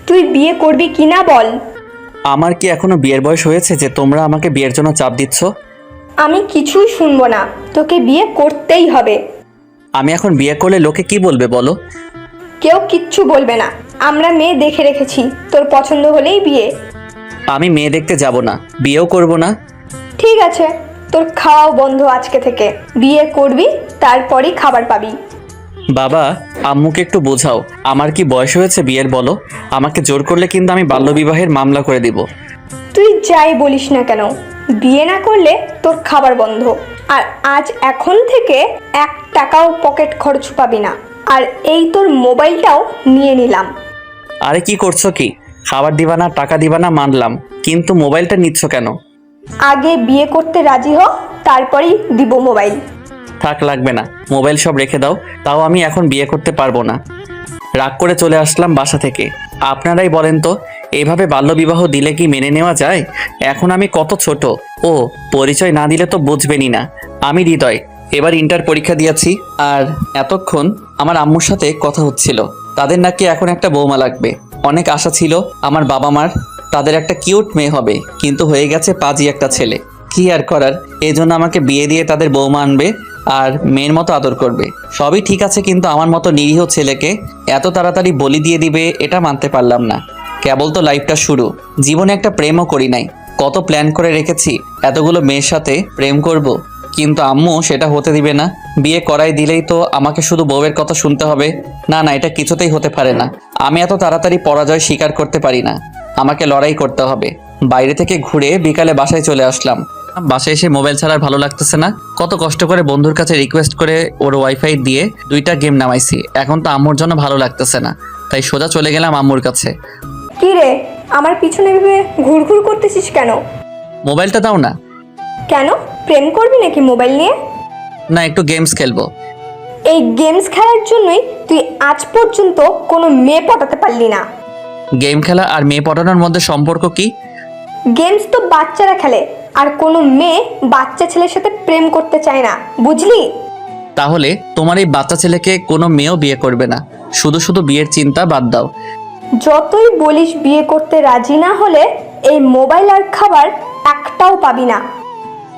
তুই বিয়ে করবি কি না বল। আমার কি এখনো বিয়ের বয়স হয়েছে যে তোমরা আমাকে বিয়ের জন্য চাপ দিচ্ছ? আমি কিছুই শুনবো না, তোকে বিয়ে করতেই হবে। আমি এখন বিয়ে করলে লোকে কি বলবে বলো? কেউ কিচ্ছু বলবে না, আমরা মেয়ে দেখে রেখেছি, তোর পছন্দ হলেই বিয়ে। আমি মেয়ে দেখতে যাব না, বিয়েও করব না। ঠিক আছে, তোর খাওয়াও বন্ধ আজকে থেকে। বিয়ে করবি, তারপরই খাবার পাবি। বাবা, আম্মুকে একটু বোঝাও, আমার কি বয়স হয়েছে বিয়ের বলো? আমাকে জোর করলে কিন্তু আমি বাল্যবিবাহের মামলা করে দিব। তুই যাই বলিস না কেন, বিয়ে না করলে তোর খাবার বন্ধ। আর আজ এখন থেকে 1 টাকাও পকেট খরচ পাবি না। আর এই তোর মোবাইলটাও নিয়ে নিলাম। আরে কি করছো কি? খাবার দিবা না, টাকা দিবা না মানলাম, কিন্তু মোবাইলটা নিচ্ছ কেন? আগে বিয়ে করতে রাজি হ, তারপরেই দিব মোবাইল। থাক, লাগবে না, মোবাইল সব রেখে দাও। তাও আমি এখন বিয়ে করতে পারবো না। রাগ করে চলে আসলাম বাসা থেকে। আপনারাই বলেন তো, এইভাবে বাল্যবিবাহ দিলে কি মেনে নেওয়া যায়? এখন আমি কত ছোট। ও, পরিচয় না দিলে তো বুঝবেনই না। আমি হৃদয়, এবার ইন্টার পরীক্ষা দিয়েছি। আর এতক্ষণ আমার আম্মুর সাথে কথা হচ্ছিল, তাদের নাকি এখন একটা বৌমা লাগবে। অনেক আশা ছিল আমার বাবা মার, তাদের একটা কিউট মেয়ে হবে, কিন্তু হয়ে গেছে পাজি একটা ছেলে। কি আর করার, এই জন্য আমাকে বিয়ে দিয়ে তাদের বৌমা আনবে আর মেয়ের মতো আদর করবে। সবই ঠিক আছে, কিন্তু আমার মতো নিরীহ ছেলেকে এত তাড়াতাড়ি বলি দিয়ে দিবে, এটা মানতে পারলাম না। কেবল তো লাইফটা শুরু, জীবনে একটা প্রেমও করি নাই। কত প্ল্যান করে রেখেছি এতগুলো মেয়ের সাথে প্রেম করব, কিন্তু আম্মু সেটা হতে দিবে না। বিয়ে করাই দিলেই তো আমাকে শুধু বউয়ের কথা শুনতে হবে। না না, এটা কিছুতেই হতে পারে না। আমি এত তাড়াতাড়ি পরাজয় স্বীকার করতে পারি না, আমাকে লড়াই করতে হবে। বাইরে থেকে ঘুরে বিকালে বাসায় চলে আসলাম। বাসায় এসে মোবাইল ছাড়া আর ভালো লাগতেছে না। কত কষ্ট করে বন্ধুর কাছে রিকোয়েস্ট করে ওর ওয়াইফাই দিয়ে 2টা গেম নামাইছি। এখন তো আম্মুর জন্য ভালো লাগতেছে না, তাই সোজা চলে গেলাম আম্মুর কাছে। কি রে, আমার পিছনে ভেবে ঘুরঘুর করতেছিস কেন? মোবাইলটা দাও না। কেন, প্রেম করবি নাকি মোবাইল নিয়ে? না, একটু গেমস খেলবো। এই গেমস খেলার জন্যই তুই আজ পর্যন্ত কোনো মেয়ে পটাতে পারলি না। গেম খেলা আর মেয়ে পটানোর মধ্যে সম্পর্ক কি? গেমস তো বাচ্চারা খেলে, আর কোনো মেয়ে বাচ্চা ছেলের সাথে প্রেম করতে চায় না, বুঝলি? তাহলে তোমার এই বাচ্চা ছেলেকে কোনো মেয়েও বিয়ে করবে না। শুধু শুধু বিয়ের চিন্তা বাদ দাও। যতই বলিস বিয়ে করতে রাজি না হলে এই মোবাইল আর খাবার একটাও পাবি না।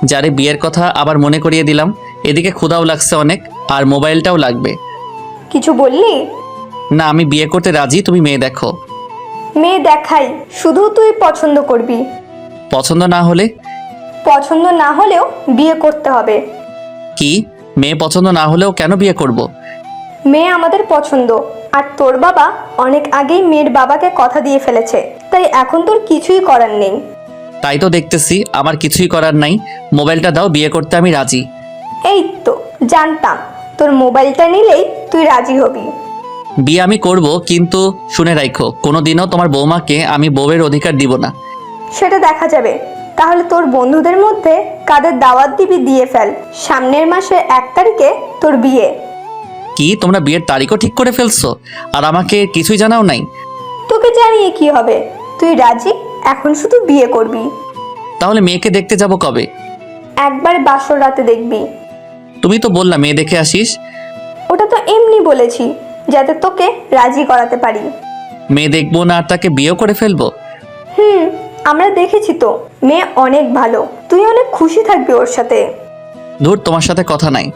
যারে বিয়ের কথা আবার মনে করিয়ে দিলাম। এদিকে ক্ষুধাও লাগছে অনেক, আর মোবাইলটাও লাগবে। কিছু বললি? না, আমি বিয়ে করতে রাজি, তুমি মেয়ে দেখো। মেয়ে দেখাই, শুধু তুই পছন্দ করবি। পছন্দ না হলে? পছন্দ না হলেও বিয়ে করতে হবে। কি? মেয়ে পছন্দ না হলেও কেন বিয়ে করব? মেয়ে আমাদের পছন্দ, আর তোর বাবা অনেক আগেই মেয়ের বাবাকে কথা দিয়ে ফেলেছে, তাই এখন তোর কিছুই করার নেই। তাই তো দেখতেছি, আমার কিছুই করার নাই। মোবাইলটা দাও, বিয়ে করতে আমি রাজি। এই তো জানতাম, তোর মোবাইলটা নিলেই তুই রাজি হবি। বিয়ে আমি করব, কিন্তু শুনে রাখো, কোনোদিনও তোমার বৌমাকে আমি বউয়ের অধিকার দিব না। সেটা দেখা যাবে। তাহলে তোর বন্ধুদের মধ্যে কাদের দাওয়াত দিবি দিয়ে ফেল। সামনের মাসে 1 তারিখে তোর বিয়ে। কি, তোমরা বিয়ের তারিখও ঠিক করে ফেলছো আর আমাকে কিছুই জানাও নাই? তোকে জানিয়ে কি হবে, তুই রাজি, এখন শুধু বিয়ে করবি। তাহলে মেয়েকে দেখতে যাব কবে? একবার বাসর রাতে দেখবি। তুমি তো বললা মেয়ে দেখে আসিস। ওটা তো এমনি বলেছি, যাতে তোকে রাজি করাতে পারি। মেয়ে দেখবো না আর তাকে বিয়েও করে ফেলবো? আমরা দেখেছি তো, মেয়ে অনেক ভালো, তুই অনেক খুশি থাকবি ওর সাথে। ধুর, তোমার সাথে কথা নাই।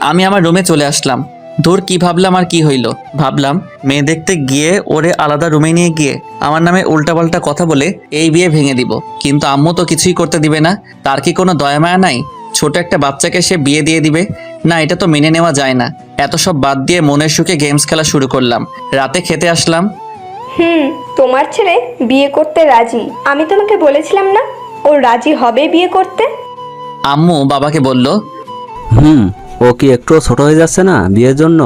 আমি আমার রুমে চলে আসলাম। ধুর, কি ভাবলাম আর কি হইল। ভাবলাম মেয়ে দেখতে গিয়ে ওরে আলাদা রুমে নিয়ে গিয়ে আমার নামে উল্টাপাল্টা কথা বলে এই বিয়ে ভেঙে দিব, কিন্তু আম্মু তো কিছুই করতে দিবে না। তার কি কোনো দয়া মায়া নাই? ছোট একটা বাচ্চাকে সে বিয়ে দিয়ে দিবে? না, এটা তো মেনে নেওয়া যায় না। এত সব বাদ দিয়ে মনের সুখে গেমস খেলা শুরু করলাম। রাতে খেতে আসলাম। তোমার ছেলে বিয়ে করতে রাজি, আমি তোমাকে বলেছিলাম না ও রাজি হবে বিয়ে করতে? আম্মু বাবাকে বলল, ও কি একটু ছোট হয়ে যাচ্ছে না বিয়ের জন্য?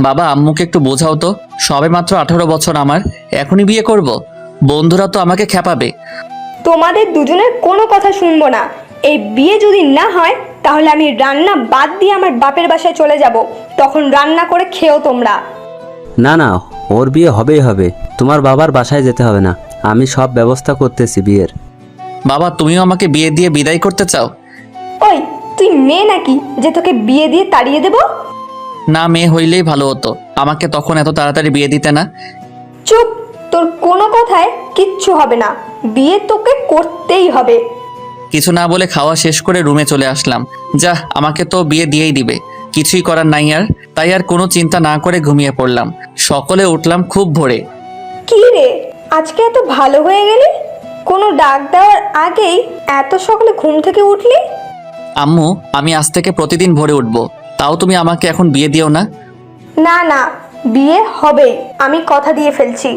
বাবা, আম্মুকে একটু বোঝাও তো, সবে মাত্র 18 বছর আমার, এখনই বিয়ে করব? বন্ধুরা তো আমাকে খেপাবে। তোমাদের দুজনের কোনো কথা শুনবো না। এই বিয়ে যদি না হয় তাহলে আমি রান্না বাদ দিয়ে আমার বাপের বাসায় চলে যাব, তখন রান্না করে খেও তোমরা। না না, ওর বিয়ে হবেই হবে। তোমার বাবার বাসায় যেতে হবে না, আমি সব ব্যবস্থা করতেছি বিয়ের। বাবা, তুমিও আমাকে বিয়ে দিয়ে বিদায় করতে চাও? ওই, তুই মেয়ে নাকি যে তোকে বিয়ে দিয়ে তাড়িয়ে দেব? না, মেয়ে হইলেই ভালো হতো, আমাকে তখন এত তাড়াতাড়ি বিয়ে দিতে না। চুপ, তোর কোনো কথায় কিচ্ছু হবে না, বিয়ে তোকে করতেই হবে। কিছু না বলে খাওয়া শেষ করে রুমে চলে আসলাম। যা, আমাকে তো বিয়ে দিয়েই দিবে, কিছুই করার নাই আর। তাই আর কোনো চিন্তা না করে ঘুমিয়ে পড়লাম। সকলে উঠলাম খুব ভোরে। কি রে, আজকে এত ভালো হয়ে গেলি? কোনো ডাক দেওয়ার আগেই এত সকালে ঘুম থেকে উঠলি? আম্মু, আমি আজ থেকে প্রতিদিন ভোরে উঠবো, তাও তুমি আমাকে এখন বিয়ে দিও না। না না, বিয়ে হবেই, আমি কথা দিয়ে ফেলছি।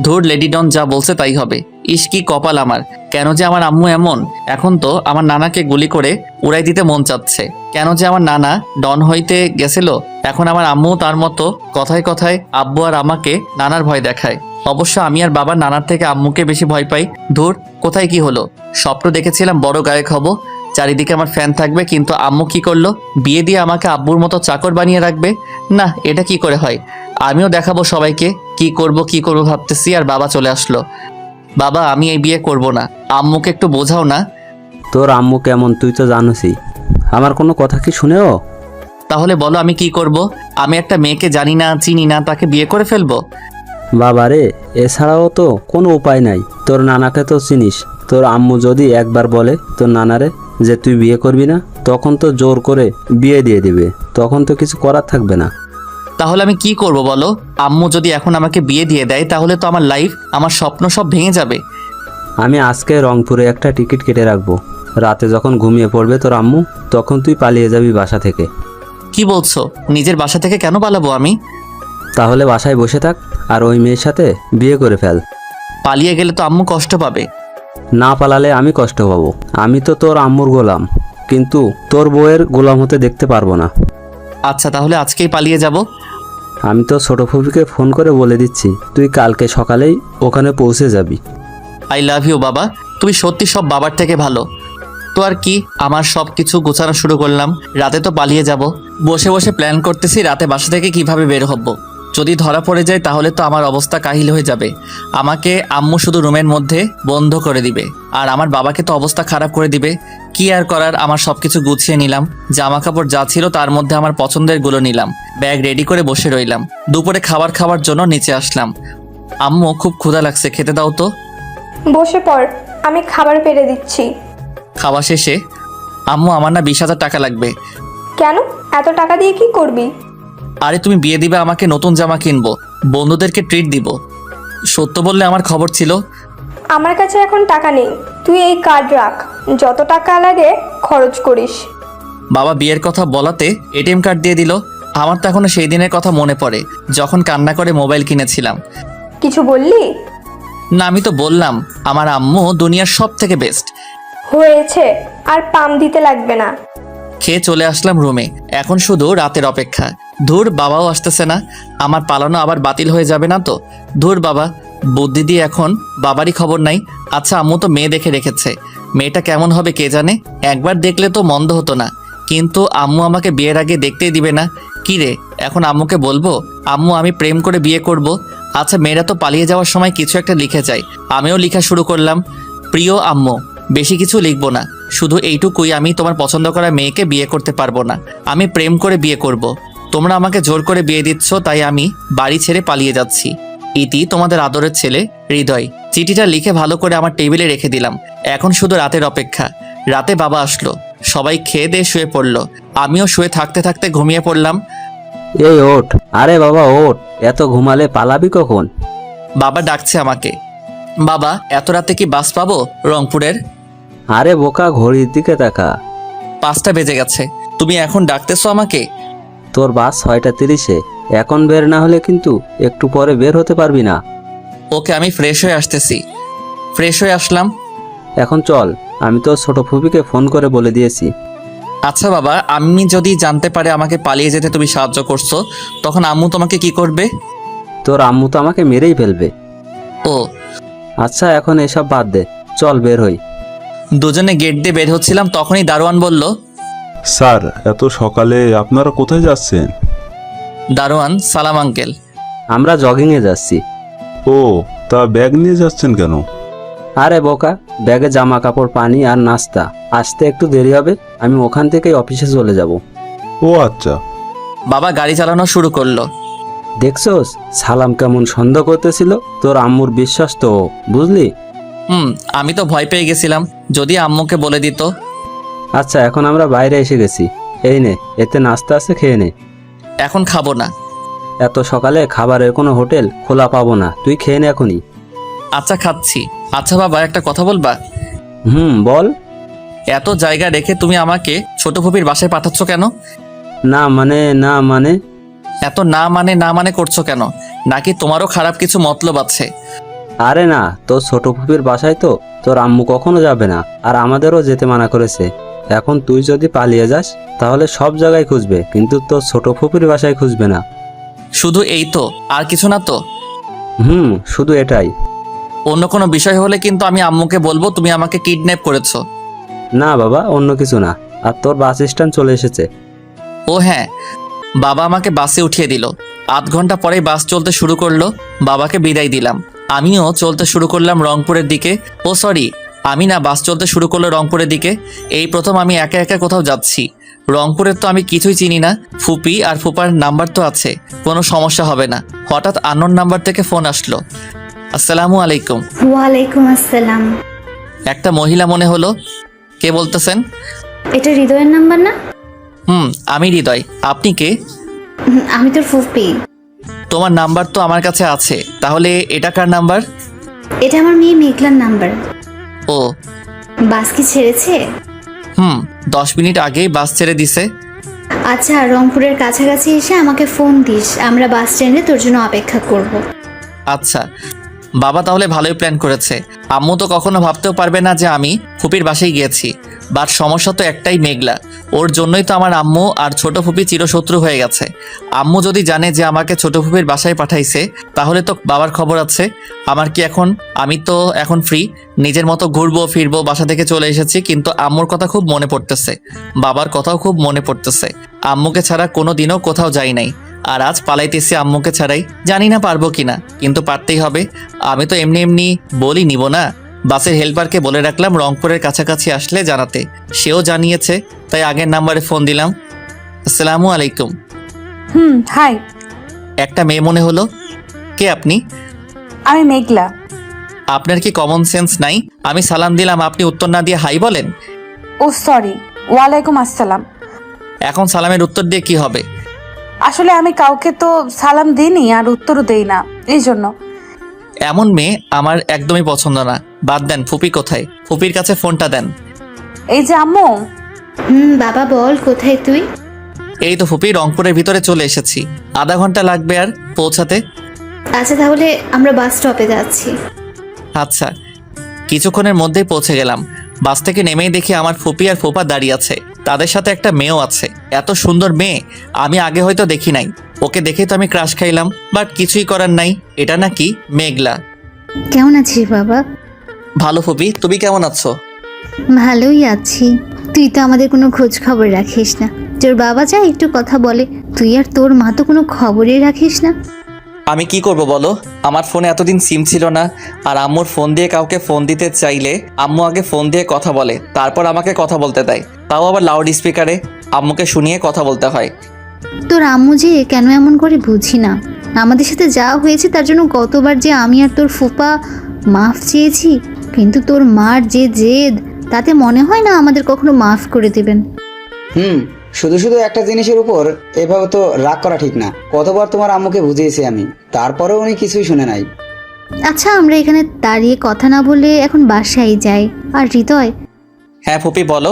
ধুর, লেডি ডন যা বলছে তাই হবে। ইস কি কপাল আমার, কেন যে আমার আম্মু এমন। এখন তো আমার নানাকে গুলি করে উড়াই দিতে মন চাচ্ছে। কেন যে আমার নানা ডন হইতে গেছিল, এখন আমার আম্মু তার মতো কথায় কথায় আব্বু আর আমাকে নানার ভয় দেখায়। অবশ্য আমি আর বাবা নানার থেকে আম্মুকে বেশি ভয় পাই। ধুর, কোথায় কি হলো। স্বপ্ন দেখেছিলাম বড় গায়ক হব, চারিদিকে আমার ফ্যান থাকবে, কিন্তু আম্মু কি করলো, বিয়ে দিয়ে আমাকে আব্বুর মতো চাকর বানিয়ে রাখবে। না, এটা কি করে হয়। আমিও দেখাবো সবাইকে কি করব ভাবতেছি, আর বাবা চলে আসলো। বাবা, আমি এই বিয়ে করব না, আম্মুকে একটু বোঝাও না। তোর আম্মু কেমন তুই তো জানোসই, আমার কোনো কথা কি শুনেও? তাহলে বলো আমি কি করব? আমি একটা মেয়েকে জানি না চিনি না, তাকে বিয়ে করে ফেলবো? বাবারে, এছাড়াও তো কোনো উপায় নাই। তোর নানাকে তো চিনিস, তোর আম্মু যদি একবার বলে তোর নানারে যে তুই বিয়ে করবি না, তখন তো জোর করে বিয়ে দিয়ে দিবে, তখন তো কিছু করার থাকবে না। তাহলে আমি কি করব বলো? আম্মু যদি এখন আমাকে বিয়ে দিয়ে দেয়, তাহলে তো আমার লাইফ, আমার স্বপ্ন সব ভেঙে যাবে। আমি আজকে রংপুরে একটা টিকিট কেটে রাখবো, রাতে যখন ঘুমিয়ে পড়বে তোর আম্মু, তখন তুই পালিয়ে যাবি বাসা থেকে। কি বলছো? নিজের বাসা থেকে কেন পালাবো আমি? তাহলে বাসায় বসে থাক আর ওই মেয়ের সাথে বিয়ে করে ফেল। পালিয়ে গেলে তো আম্মু কষ্ট পাবে। না পালালে আমি কষ্ট পাবো। আমি তো তোর আম্মুর গোলাম, কিন্তু তোর বউয়ের গোলাম হতে দেখতে পারবো না। আচ্ছা, তাহলে আজকেই পালিয়ে যাব। আমি তো ছোট ফুপিকে ফোন করে বলে দিচ্ছি, তুই কালকে সকালেই ওখানে পৌঁছে যাবি। আই লাভ ইউ বাবা, তুমি সত্যি সব বাবার থেকে ভালো। তো আর কি, আমার সব কিছু গোছানো শুরু করলাম। রাতে তো পালিয়ে যাব। বসে বসে প্ল্যান করতেছি রাতে বাসা থেকে কিভাবে বের হব। যদি ধরা পড়ে যায় তাহলে তো আমার অবস্থা কাহিল হয়ে যাবে। আমাকে আম্মু শুধু রুমের মধ্যে বন্ধ করে দিবে, আর আমার বাবাকে তো অবস্থা খারাপ করে দিবে। কি আর করার, আমার সব কিছু গুছিয়ে নিলাম। জামা কাপড় যা ছিল তার মধ্যে আমার পছন্দের গুলো নিলাম, ব্যাগ রেডি করে বসে রইলাম। দুপুরে খাবার খাওয়ার জন্য নিচে আসলাম। আম্মু, খুব ক্ষুধা লাগছে, খেতে দাও তো। বসে পড়, আমি খাবার পেড়ে দিচ্ছি। খাওয়া শেষে, আম্মু আমার না 20,000 টাকা লাগবে। কেন, এত টাকা দিয়ে কি করবি? আরে তুমি বিয়ে দিবে, আমাকে নতুন জামা কিনবো, বন্ধুদেরকে ট্রিট দিব। সত্য বললে আমার খবর ছিল। আমার কাছে এখন টাকা নেই, তুই এই কার্ড রাখ, যত টাকা লাগে খরচ করিস। বাবা বিয়ের কথা বলাতে এটিএম কার্ড দিয়ে দিল। আমার তো এখনো সেই দিনের কথা মনে পড়ে, যখন কান্না করে মোবাইল কিনেছিলাম। কিছু বললি? না, আমি তো বললাম আমার আম্মু দুনিয়ার সব থেকে বেস্ট। হয়েছে, আর পাম দিতে লাগবে না। খেয়ে চলে আসলাম রুমে। এখন শুধু রাতের অপেক্ষা। ধুর, বাবাও আসতেছে না, আমার পালানো আবার বাতিল হয়ে যাবে না তো। ধুর বাবা, বুদ্ধি দিয়ে এখন বাবারই খবর নাই। আচ্ছা, আম্মু তো মেয়ে দেখে রেখেছে, মেয়েটা কেমন হবে কে জানে। একবার দেখলে তো মন্দ হতো না, কিন্তু আম্মু আমাকে বিয়ের আগে দেখতেই দিবে না। কি রে, এখন আম্মুকে বলবো আম্মু আমি প্রেম করে বিয়ে করব? আচ্ছা, মেয়েরা তো পালিয়ে যাওয়ার সময় কিছু একটা লিখে যায়, আমিও লেখা শুরু করলাম। প্রিয় আম্মু, বেশি কিছু লিখবো না, শুধু এইটুকুই, আমি তোমার পছন্দ করা মেয়েকে বিয়ে করতে পারবো না, আমি প্রেম করে বিয়ে করব। তোমরা আমাকে জোর করে বিয়ে দিচ্ছ, তাই আমি বাড়ি ছেড়ে পালিয়ে যাচ্ছি। ইতি, তোমাদের আদরের ছেলে হৃদয়। চিঠিটা লিখে ভালো করে আমার টেবিলে রেখে দিলাম। এখন শুধু রাতের অপেক্ষা। রাতে বাবা আসলো, সবাই খেয়ে দিয়ে শুয়ে পড়লো, আমিও শুয়ে থাকতে থাকতে ঘুমিয়ে পড়লাম। এই ওঠ, আরে বাবা ওঠ, এত ঘুমালে পালাবি কখন? বাবা ডাকছে আমাকে। বাবা, এত রাতে কি বাস পাবো রংপুরের? আরে বোকা, ঘড়ির দিকে তাকা। 5টা বেজে গেছে, তুমি এখন ডাকতেছো আমাকে? তোর বাস 6:30-এ, এখন বের না হলে কিন্তু একটু পরে বের হতে পারবি না। ওকে, আমি ফ্রেশ হয়ে আসতেছি। ফ্রেশ হয়ে আসলাম। এখন চল, আমি তো ছোট ফুপিকে ফোন করে বলে দিয়েছি। আচ্ছা বাবা, আমি যদি জানতে পারে আমাকে পালিয়ে যেতে তুমি সাহায্য করছো, তখন আম্মু তোমাকে কি করবে? তোর আম্মু তো আমাকে মেরেই ফেলবে। ও আচ্ছা, এখন এসব বাদ দে, চল বের হই। দুজনে গেট দিয়ে বের হচ্ছিলাম, তখনই দারোয়ান বলল। স্যার, এত সকালে আপনারা কোথায় যাচ্ছেন? দারোয়ান, সালাম আঙ্কেল। আমরা জগিংয়ে যাচ্ছি। ও, তা ব্যাগ নিয়ে যাচ্ছেন কেন? আরে বোকা, ব্যাগে জামা কাপড়, পানি আর নাস্তা, আসতে একটু দেরি হবে, আমি ওখান থেকেই অফিসে চলে যাব। ও আচ্ছা। বাবা গাড়ি চালানো শুরু করলো। দেখছোস সালাম কেমন সন্দেহ করতেছিল? তোর আম্মুর বিশ্বাস তো ও, বুঝলি? আমি তো ভয় পেয়ে গেছিলাম যদি আম্মুকে বলে দিত। আচ্ছা, এখন আমরা বাইরে এসে গেছি। এই নে, এতে নাস্তা আছে, খেয়ে নে। এখন খাবো না। এত সকালে খাবারের কোনো হোটেল খোলা পাবো না, তুই খেয়ে নে এখনই। আচ্ছা খাচ্ছি। আচ্ছা বাবা, একটা কথা বলবা? বল। এত জায়গা রেখে তুমি আমাকে ছোট ফুপির বাসায় পাঠাচ্ছ কেন? না মানে এত না মানে করছো কেন? নাকি তোমারও খারাপ কিছু মতলব আছে? আরে না, তোর ছোট ফুপির বাসায় তো তোর আম্মু কখনো যাবে না, আর আমাদেরও যেতে মানা করেছে। এখন তুই যদি পালিয়ে যাস তাহলে সব জায়গায় খুঁজবে, কিন্তু তোর ছোট ফুপির বাসায় খুঁজবে না। শুধু এই তো, আর কিছু না তো? শুধু এটাই। অন্য কোনো বিষয় হলে কিন্তু আমি আম্মুকে বলবো তুমি আমাকে কিডন্যাপ করেছো। না বাবা, অন্য কিছু না। আর তোর বাস স্ট্যান্ড চলে এসেছে। ও হ্যাঁ, বাবা আমাকে বাসে উঠিয়ে দিল। আধ ঘন্টা পরেই বাস চলতে শুরু করলো। বাবাকে বিদায় দিলাম। আমিও চলতে শুরু করলাম রংপুরের দিকে। ও সরি, আমি না, বাস চলতে শুরু করলো রংপুরের দিকে। এই প্রথম আমি একা একা কোথাও যাচ্ছি। রংপুরের তো আমি কিছুই চিনি না। ফুপি আর ফুপার নাম্বার তো আছে, কোনো সমস্যা হবে না। হঠাৎ আননোন নাম্বার থেকে ফোন আসলো। আসসালামু আলাইকুম। ওয়ালাইকুম আসসালাম। একটা মহিলা মনে হলো। কে বলতেছেন? এটা হৃদয়ের নাম্বার না? আমি হৃদয়। আপনি কে? আমি তোর ফুফি। তোমার নাম্বার তো আমার কাছে আছে, তাহলে এটা কার নাম্বার? এটা আমার মেয়ে মেঘলার নাম্বার। ও, বাস কি ছেড়েছে? 10 মিনিট আগেই বাস ছেড়ে দিছে। আচ্ছা, রংপুরের কাছাকাছি এসে আমাকে ফোন দিস, আমরা বাস স্ট্যান্ডে তোর জন্য অপেক্ষা করব। আচ্ছা বাবা, তাহলে ভালোই প্ল্যান করেছে। আম্মু তো কখনো ভাবতেও পারবে না যে আমি ফুপির বাসায় গিয়েছি। বাট সমস্যা তো একটাই, মেঘলা। ওর জন্যই তো আমার আম্মু আর ছোট ফুপি চিরশত্রু হয়ে গেছে। আম্মু যদি জানে যে আমাকে ছোট ফুপির বাসায় পাঠাইছে, তাহলে তো বাবার খবর আছে। আমার কি এখন? আমি তো এখন ফ্রি, নিজের মতো ঘুরবো ফিরবো, বাসা থেকে চলে এসেছি। কিন্তু আম্মুর কথা খুব মনে পড়তেছে, বাবার কথাও খুব মনে পড়তেছে। আম্মুকে ছাড়া কোনো দিনও কোথাও যাই নাই, আর আজ পালাইতেছি আম্মুকে ছাড়াই। জানি না পারবো কিনা, কিন্তু পারতেই হবে। আমি তো এমনি এমনি বলি নিব না। বাসের হেল্পারকে বলে রাখলাম রংপুরের কাছাকাছি আসলে জানাতে। সেও জানিয়েছে, তাই আগের নাম্বারে ফোন দিলাম। আসসালামু আলাইকুম। হাই। একটা মেয়ে মনে হলো। কে আপনি? আমি মেঘলা। আপনার কি কমন সেন্স নাই? আমি সালাম দিলাম, আপনি উত্তর না দিয়ে হাই বলেন। ও সরি, ওয়ালাইকুম আসসালাম। এখন সালামের উত্তর দিয়ে কি হবে? আসলে আমি কাউকে তো সালাম দিইনি আর উত্তরও দেই না, এই জন্য। এমন মেয়ে আমার একদমই পছন্দ না। বাদ দেন, ফুপি কোথায়? ফুপির কাছে ফোনটা দেন। এই যে আম্মু। বাবা বল, কোথায় তুই? এই তো ফুপি, রংপুরের ভিতরে চলে এসেছি। আধা ঘন্টা লাগবে আর পৌঁছাতে। আচ্ছা, তাহলে আমরা বাস স্টপে যাচ্ছি। আচ্ছা, কিছুক্ষণের মধ্যেই পৌঁছে গেলাম। বাস থেকে নেমেই দেখি আমার ফুপি আর ফুপা দাঁড়িয়ে আছে। তাদের সাথে একটা মেয়েও আছে। এত সুন্দর মেয়ে আমি আগে হয়তো দেখি নাই। ওকে দেখেই তো আমি ক্রাশ খাইলাম। বাট কিছুই করার নাই, এটা নাকি মেঘলা। কেমন আছিস বাবা? ভালো ফুপি, তুমি কেমন আছো? ভালোই আছি। তুই তো আমাদের কোনো খোঁজ খবর রাখিস না। তোর বাবা যা একটু কথা বলে, তুই আর তোর মা তো কোনো খবরই রাখিস না। আমি কি করব বলো? আমার ফোনে এতদিন সিম ছিল না। আর আম্মুর ফোন দিয়ে কাউকে ফোন দিতে চাইলে আম্মু আগে ফোন দিয়ে কথা বলে, তারপর আমাকে কথা বলতে দেয়। তাও আবার লাউড স্পিকারে আম্মুকে শুনিয়ে কথা বলতে হয়। তোর আম্মু যে কেন এমন করে বুঝি না। আমাদের সাথে যা হয়েছে তার জন্য কতবার যে আমি আর তোর ফুপা মাফ চেয়েছি, কিন্তু তোর মার যে জেদ, তাতে মনে হয় না আমাদের কখনো মাফ করে দেবেন। শুধু শুধু একটা জিনিসের উপর এভাবে তো রাগ করা ঠিক না। কতবার তোমার আম্মুকে বুঝিয়েছি আমি, তারপরেও উনি কিছুই শুনে নাই। আচ্ছা, আমরা এখানে দাঁড়িয়ে কথা না বলে এখন বাসায় যাই। আর হৃদয়, হ্যাঁ ফুপি বলো।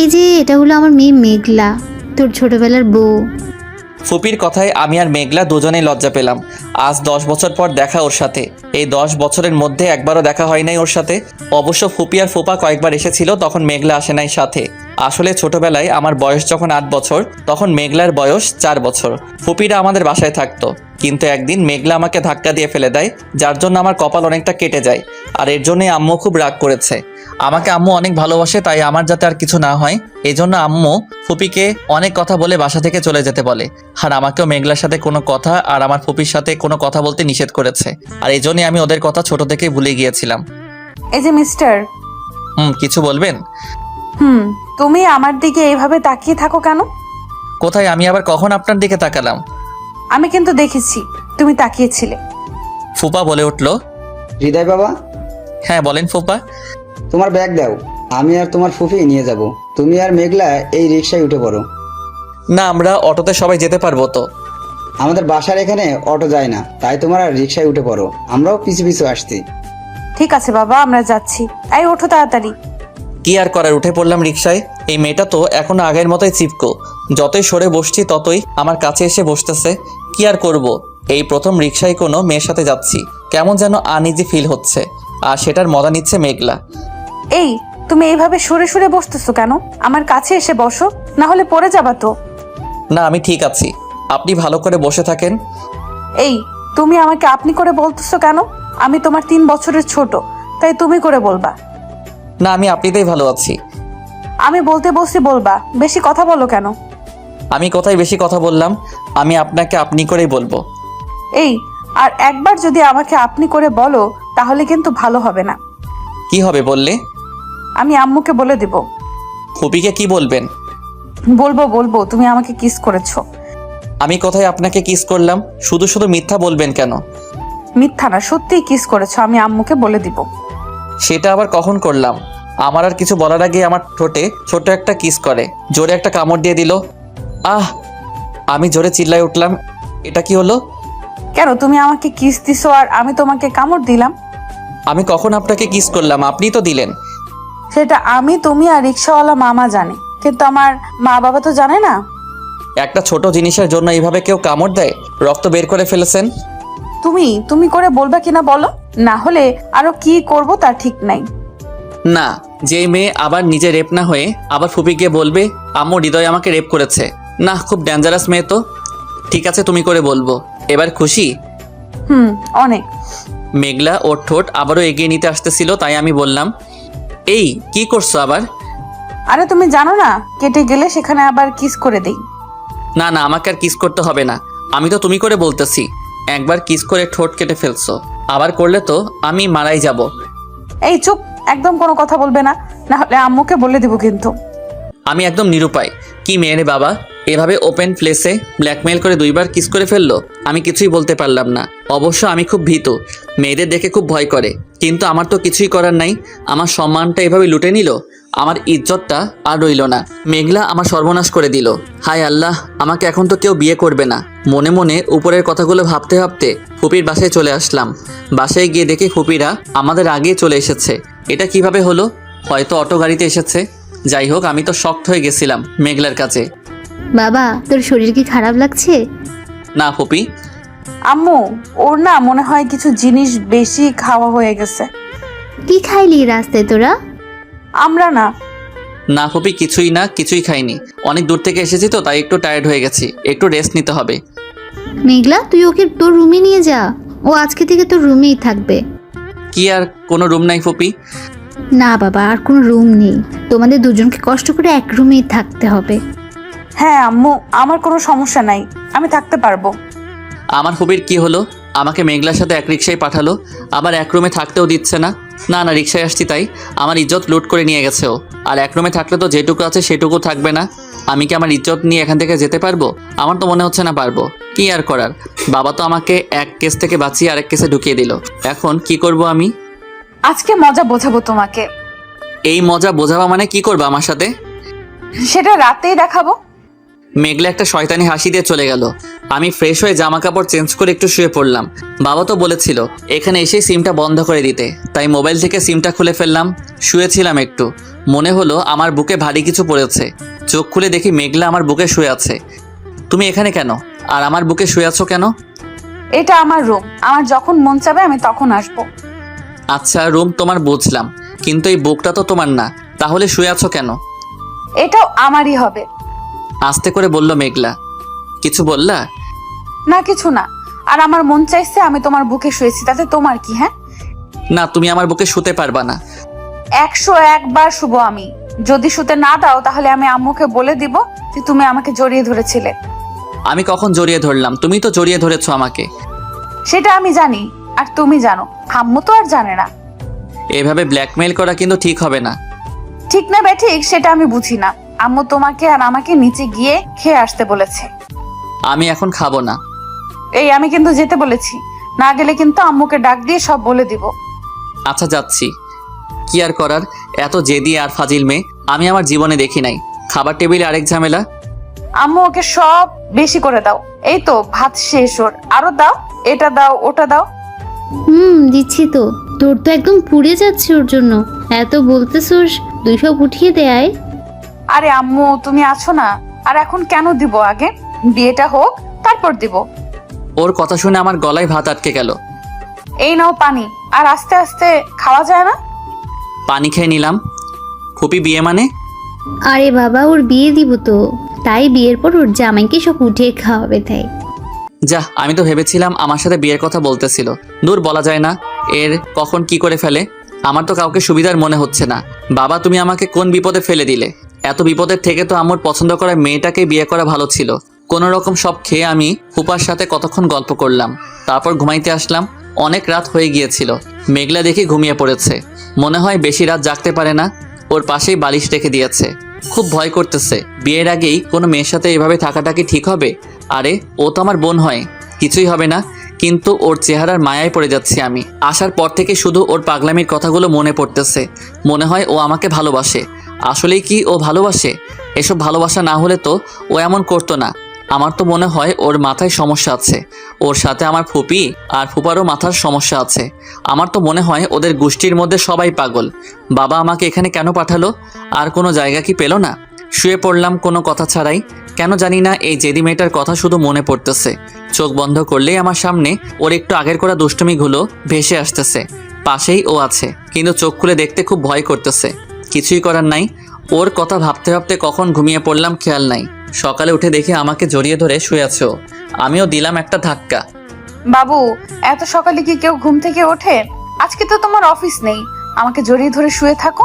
এই যে এটা হলো আমার মেয়ে মেঘলা, তোর ছোটবেলার বউ। ফুপির কথায় আমি আর মেঘলা দুজনেই লজ্জা পেলাম। আজ 10 বছর পর দেখা ওর সাথে। এই 10 বছরের মধ্যে একবারও দেখা হয় নাই ওর সাথে। অবশ্য ফুপি আর ফুপা কয়েকবার এসেছিল, তখন মেঘলা আসে নাই সাথে। আসলে ছোটবেলায় আমার বয়স যখন 8 বছর, তখন মেঘলার বয়স 4 বছর। ফুপিরা আমাদের বাসায় থাকতো, কিন্তু একদিন মেঘলা আমাকে ধাক্কা দিয়ে ফেলে দেয়, যার জন্য আমার কপাল অনেকটা কেটে যায়। আর এর জন্যই আম্মু খুব রাগ করেছে। আমাকে আম্মু অনেক ভালোবাসে, তাই আমার যাতে আর কিছু না হয় এই জন্য আম্মু ফুপিকে অনেক কথা বলে বাসা থেকে চলে যেতে বলে। আর আমাকেও মেঘলার সাথে কোনো কথা আর আমার ফুপির সাথে কোনো কথা বলতে নিষেধ করেছে। আর এই জন্যই আমি ওদের কথা ছোট থেকেই ভুলে গিয়েছিলাম। এই যে মিস্টার। কিছু বলবেন? তুমি আমার দিকে এইভাবে তাকিয়ে থাকো কেন? কোথায়? আমি আবার কখন আপনার দিকে তাকালাম? আমি কিন্তু দেখেছি তুমি তাকিয়েছিলে। ফুপা বলে উঠল। হৃদয় বাবা, হ্যাঁ বলেন ফুপা। তোমার ব্যাগ দাও, আমি আর তোমার ফুফি নিয়ে যাব। তুমি আর মেঘলা এই রিক্সায় উঠে পড়ো। না, আমরা অটোতে সবাই যেতে পারবো তো? আমাদের বাসার এখানে অটো যায় না, তাই তোমার আর রিক্সায় উঠে পড়ো, আমরাও পিছু পিছু আসছি। ঠিক আছে বাবা, আমরা যাচ্ছি। এই ওঠো তাড়াতাড়ি। কি আর করার, উঠে পড়লাম রিকশায়। এই মেয়েটা তো এখনো আগের মতোই চিপকো, যতই সরে বসছি ততই আমার কাছে এসে বসতেছে। কি আর করব, এই প্রথম রিকশায় কোনো মেয়ের সাথে যাচ্ছি, কেমন যেন আনইজি ফিল হচ্ছে, আর সেটার মজা নিচ্ছে মেঘলা। এই তুমি এইভাবে সরে সরে বসতেছো কেন? আমার কাছে এসে বসো, না হলে পড়ে যাবা তো। না, আমি ঠিক আছি, আপনি ভালো করে বসে থাকেন। এই তুমি আমাকে আপনি করে বলতেছো কেন? আমি তোমার 3 বছরের ছোট, তাই তুমি করে বলবা। না, আমি আপনিতেই ভালো আছি। আমি বলতে বসি বলবা, বেশি কথা বলো কেন? আমি কোথায় বেশি কথা বললাম? আমি আপনাকে আপনি করেই বলবো। এই আর একবার যদি আমাকে আপনি করে বলো তাহলে কিন্তু ভালো হবে না। কি হবে বললে? আমি আম্মুকে বলে দিব। ফুপিকে কি বলবেন? বলবো তুমি আমাকে কিস করেছো। আমি কোথায় আপনাকে কিস করলাম? শুধু শুধু মিথ্যা বলবেন কেন? মিথ্যা না, সত্যিই কিস করেছো, আমি আম্মুকে বলে দিব। সেটা আবার কখন করলাম? আমার আর কিছু বলার আগে আমার ঠোঁটে ছোট একটা কিস করে জোরে একটা কামড় দিয়ে দিল। আহ! আমি জোরে চিল্লায় উঠলাম। এটা কি হলো? কেন তুমি আমাকে কিস দিছো আর আমি তোমাকে কামড় দিলাম? আমি কখন আপনাকে কিস করলাম? আপনিই তো দিলেন। সেটা আমি, তুমি আর রিক্সাওয়ালা মামা জানে, কিন্তু আমার মা বাবা তো জানে না। একটা ছোট জিনিসের জন্য এইভাবে কেউ কামড় দেয়? রক্ত বের করে ফেলেছেন। তুমি করে বলবা কিনা বলো, না হলে আরো কি করব তার ঠিক নাই। না, যেই মেয়ে আবার নিজে রেপ না হয়ে আবার ফুপি গিয়ে বলবে আম্মু হৃদয় আমাকে রেপ করেছে, না খুব ডেঞ্জারাস মেয়ে তো। ঠিক আছে, তুমি করে বলবো। এবার খুশি? অনেক। মেঘলা ওর ঠোঁট আবারও এগিয়ে নিতে আসতেছিল, তাই আমি বললাম, এই কি করছো আবার? আরে তুমি জানো না, কেটে গেলে সেখানে আবার কিস করে দেই। না না, আমাকে আর কিস করতে হবে না, আমি তো তুমি করে বলতেছি। একবার কিস করে ঠোঁট কেটে ফেলছো, আবার করলে তো আমি মারাই যাব। এই চুপ, একদম কোনো কথা বলবে না, না হলে আম্মুকে বলে দিব কিন্তু। আমি একদম নিরুপায়। কি মেয়ে রে বাবা, এভাবে ওপেন প্লেসে ব্ল্যাকমেইল করে 2বার কিস করে ফেললো। আমি কিছুই বলতে পারলাম না। অবশ্য আমি খুব ভীতু, মেয়েদের দেখে খুব ভয় করে, কিন্তু আমার তো কিছুই করার নাই। আমার সম্মানটা এভাবে লুটে নিল, আমার ইজ্জতটা আর রইল না। মেঘলা আমার সর্বনাশ করে দিল। হায় আল্লাহ, আমাকে এখন তো কেউ বিয়ে করবে না। মনে মনে উপরের কথাগুলো ভাবতে ভাবতে ফুপির বাসায় চলে আসলাম। বাসায় গিয়ে দেখি ফুপিরা আমাদের আগেই চলে এসেছে। এটা কিভাবে হলো? হয়তো অটো গাড়িতে এসেছে। যাই হোক, আমি তো শক্ট হয়ে গেছিলাম মেঘলার কাছে। বাবা, তোর শরীর কি খারাপ লাগছে? না ফুপি। আম্মু, ওর না মনে হয় কিছু জিনিস বেশি খাওয়া হয়ে গেছে। কি খাইলি রাস্তায় তোরা? আমরা না। না ফুপি, কিছুই খাইনি। অনেক দূর থেকে এসেছি তো, তাই একটু টায়ার্ড হয়ে গেছি, একটু রেস্ট নিতে হবে। মেঘলা, তুই ওকে তোর রুমে নিয়ে যা, ও আজকে থেকে তোর রুমেই থাকবে। কি আর কোনো রুম নাই ফুপি? না বাবা, আর কোনো রুম নেই, তোমাদের দুজনকে কষ্ট করে এক রুমেই থাকতে হবে। হ্যাঁ আম্মু, আমার কোনো সমস্যা নাই, আমি থাকতে পারবো। আমার ফুপির কি হলো? আমাকে মেঘলার সাথে এক রিক্সায় পাঠালো, আবার এক রুমে থাকতেও দিচ্ছে না। না না, রিক্সায় আসছি তাই আমার ইজ্জত লুট করে নিয়ে গেছে ও। আর এক রুমে থাকলে তো যেটুকু আছে সেটুকু থাকবে না। আমি কি আমার ইজ্জত নিয়ে এখান থেকে যেতে পারবো? আমার তো মনে হচ্ছে না পারবো। কি আর করার, বাবা তো আমাকে এক কেস থেকে বাঁচিয়ে আরেক কেসে ঢুকিয়ে দিল। এখন কি করব আমি? আজকে মজা বোঝাবো তোমাকে। এই মজা বোঝাবা মানে কি করবা আমার সাথে? সেটা রাতেই দেখাবো। মেঘলা একটা শয়তানি হাসি দিয়ে চলে গেল। আমি ফ্রেশ হয়ে জামা কাপড় চেঞ্জ করে একটু শুয়ে পড়লাম। বাবা তো বলেছিল এখানে এসেই সিমটা বন্ধ করে দিতে, তাই মোবাইল থেকে সিমটা খুলে ফেললাম। শুয়েছিলাম একটু, মনে হলো আমার বুকে ভারী কিছু পড়েছে। চোখ খুলে দেখি মেঘলা আমার বুকে শুয়ে আছে। তুমি এখানে কেন? আর আমার বুকে শুয়ে আছো কেন? এটা আমার রুম, আমার যখন মন চাবে আমি তখন আসবো। আচ্ছা, রুম তোমার বুঝলাম, কিন্তু এই বুকটা তো তোমার না, তাহলে শুয়ে আছো কেন? এটাও আমারই হবে। আস্তে করে বলল মেঘলা। কিছু বললা? না কিছু না, আর আমার মন চাইছে আমি তোমার বুকে শুয়েছি, তাতে তোমার কি? হ্যাঁ না, তুমি আমার বুকে শুতে পারবা না। 101 বার শুবো আমি। যদি শুতে না দাও তাহলে আমি আম্মুকে বলে দিব যে তুমি আমাকে জড়িয়ে ধরেছিলে। আমি কখন জড়িয়ে ধরলাম? তুমি তো জড়িয়ে ধরেছো আমাকে। সেটা আমি জানি, আর তুমি জানো, আম্মু তো আর জানে না। এভাবে ব্ল্যাকমেইল করা কিন্তু ঠিক হবে না। ঠিক না ঠিক সেটা আমি বুঝি না। আম্মু তোমাকে আর আমাকে নিচে গিয়ে খেয়ে আসতে বলেছে। আমি এখন খাবো না। এই আমি কিন্তু যেতে বলেছি, না গেলে কিন্তু আম্মুকে ডাক দিয়ে সব বলে দিব। আচ্ছা যাচ্ছি। কি আর করার, এত জেদি আর ফাজিল মেয়ে আমি আমার জীবনে দেখি নাই। খাবার টেবিলে আরেক ঝামেলা। আম্মু ওকে সব বেশি করে দাও। এই তো ভাত শেষ ওর, আরো দাও, এটা দাও ওটা দাও। দিচ্ছি তো। তোর তো একদম পুড়ে যাচ্ছে ওর জন্য, এত বলতেছোস, 200 উঠিয়ে দেয়। আরে আম্মু তুমি আছো না, আর এখন কেন দিব? আগে বিয়েটা হোক তারপর দিব। ওর কথা শুনে আমার গলায় ভাত আটকে গেল। এই নাও পানি, আর আস্তে আস্তে খাওয়া যায় না? পানি খেয়ে নিলাম। ফুপি বিয়ে মানে? আরে বাবা, ওর বিয়ে দিব তো, তাই বিয়ের পর ওর জামাইকে সব উঠিয়ে খাওয়াবে তাই। যা, আমি তো ভেবেছিলাম আমার সাথে বিয়ের কথা বলতেছিল। দূর, বলা যায় না এর কখন কি করে ফেলে। আমার তো কাউকে সুবিধার মনে হচ্ছে না। বাবা, তুমি আমাকে কোন বিপদে ফেলে দিলে? এত বিপদের থেকে তো আমার পছন্দ করা মেয়েটাকে বিয়ে করা ভালো ছিল। কোনো রকম সব খেয়ে আমি ফুপার সাথে কতক্ষণ গল্প করলাম, তারপর ঘুমাইতে আসলাম। অনেক রাত হয়ে গিয়েছিল। মেঘলা দেখে ঘুমিয়ে পড়েছে। মনে হয় বেশি রাত জাগতে পারে না। ওর পাশেই বালিশ রেখে দিয়েছে। খুব ভয় করতেছে। বিয়ের আগেই কোনো মেয়ের সাথে এভাবে থাকাটা কি ঠিক হবে? আরে ও তো আমার বোন হয়, কিছুই হবে না। কিন্তু ওর চেহারার মায়ায় পড়ে যাচ্ছি আমি। আসার পর থেকে শুধু ওর পাগলামির কথাগুলো মনে পড়তেছে। মনে হয় ও আমাকে ভালোবাসে। আসলেই কি ও ভালোবাসে? এসব ভালোবাসা না হলে তো ও এমন করতো না। আমার তো মনে হয় ওর মাথায় সমস্যা আছে। ওর সাথে আমার ফুপি আর ফুপারও মাথার সমস্যা আছে। আমার তো মনে হয় ওদের গোষ্ঠীর মধ্যে সবাই পাগল। বাবা আমাকে এখানে কেন পাঠালো? আর কোনো জায়গা কি পেল না? শুয়ে পড়লাম কোনো কথা ছাড়াই। কেন জানি না এই জেদি মেয়েটার কথা শুধু মনে পড়তেছে। চোখ বন্ধ করলেই আমার সামনে ওর একটু আগের করা দুষ্টুমিগুলো ভেসে আসতেছে। পাশেই ও আছে, কিন্তু চোখ খুলে দেখতে খুব ভয় করতেছে। কিছুই করার নাই। ওর কথা ভাবতে ভাবতে কখন ঘুমিয়ে পড়লাম খেয়াল নাই। সকালে উঠে দেখে আমাকে জড়িয়ে ধরে শুয়ে আছে ও। আমিও দিলাম একটা ধাক্কা। বাবু, এত সকালে কি কেউ ঘুম থেকে ওঠে? আজকে তো তোমার অফিস নেই, আমাকে জড়িয়ে ধরে শুয়ে থাকো।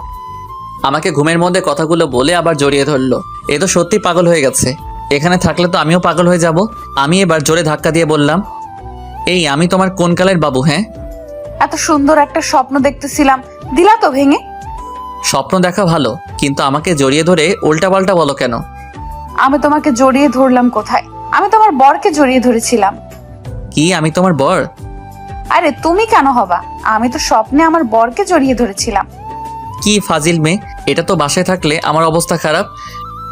আমাকে ঘুমের মধ্যে কথাগুলো বলে আবার জড়িয়ে ধরলো। এ তো সত্যি পাগল হয়ে গেছে। এখানে থাকলে তো আমিও পাগল হয়ে যাব। আমি এবার জোরে ধাক্কা দিয়ে বললাম, এই আমি তোমার কোন কালের বাবু? হ্যাঁ, এত সুন্দর একটা স্বপ্ন দেখতেছিলাম, দিলা তো ভেঙে। স্বপ্ন দেখা ভালো, কিন্তু আমাকে জড়িয়ে ধরে উল্টাপাল্টা বলো কেন? আমি তোমাকে জড়িয়ে ধরলাম কোথায়? আমি তোমার বরকে জড়িয়ে ধরেছিলাম। কি আমি তোমার বর? আরে তুমি কেন হবা? আমি তো স্বপ্নে আমার বরকে জড়িয়ে ধরেছিলাম। কি ফাজিল মেয়ে, এটা তো বাসায় থাকলে আমার অবস্থা খারাপ।